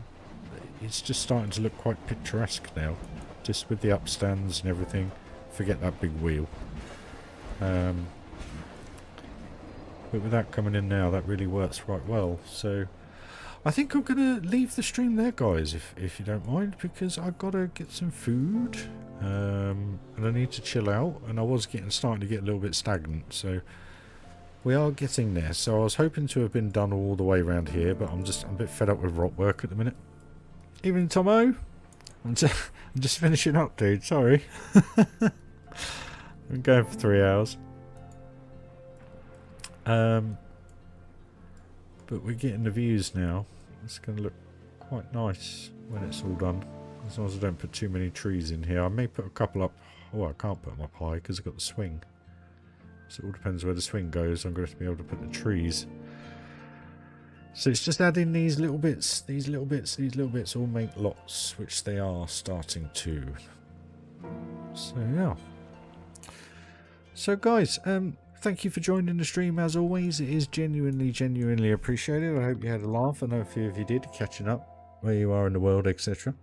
it's just starting to look quite picturesque now, just with the upstands and everything. Forget that big wheel. But with that coming in now, that really works quite well. So I think I'm going to leave the stream there, guys, if you don't mind, because I've got to get some food, and I need to chill out, and I was starting to get a little bit stagnant, so we are getting there. So I was hoping to have been done all the way around here, but I'm a bit fed up with rock work at the minute. Evening, Tomo. I'm just finishing up, dude, sorry. I'm going for 3 hours. But we're getting the views now. It's going to look quite nice when it's all done. As long as I don't put too many trees in here. I may put a couple up. Oh, I can't put them up high because I've got the swing. So it all depends where the swing goes. I'm going to have to be able to put the trees. So it's just adding these little bits, these little bits all make lots, which they are starting to. So yeah. So guys, thank you for joining the stream as always. It is genuinely appreciated. I hope you had a laugh. I know a few of you did, catching up where you are in the world, etc.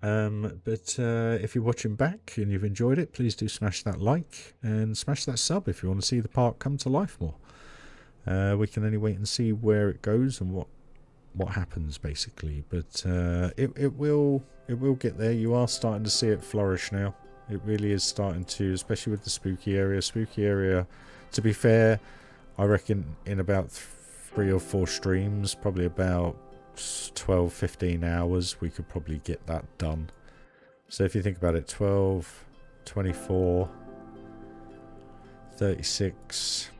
But if you're watching back and you've enjoyed it, please do smash that like and smash that sub if you want to see the park come to life more. We can only wait and see where it goes and what happens basically. But it will get there. You are starting to see it flourish now. It really is starting to, especially with the spooky area. Spooky area, to be fair, I reckon in about 3 or 4 streams, probably about 12-15 hours, we could probably get that done. So if you think about it, 12, 24, 36,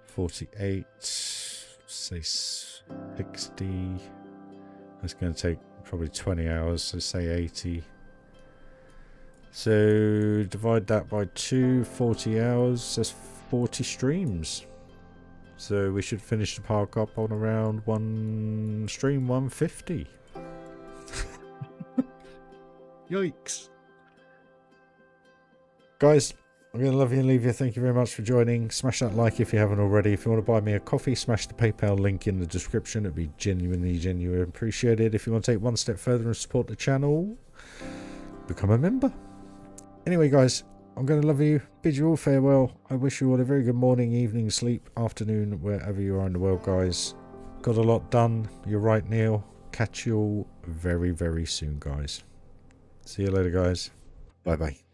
48, say 60. That's going to take probably 20 hours, so say 80. So divide that by 2, 40 hours, that's 40 streams. So we should finish the park up on around stream 150. Yikes. Guys, I'm going to love you and leave you. Thank you very much for joining. Smash that like if you haven't already. If you want to buy me a coffee, smash the PayPal link in the description. It'd be genuinely appreciated. If you want to take one step further and support the channel, become a member. Anyway, guys, I'm going to love you, bid you all farewell. I wish you all a very good morning, evening, sleep, afternoon, wherever you are in the world, guys. Got a lot done. You're right, Neil. Catch you all very soon, guys. See you later, guys. Bye-bye.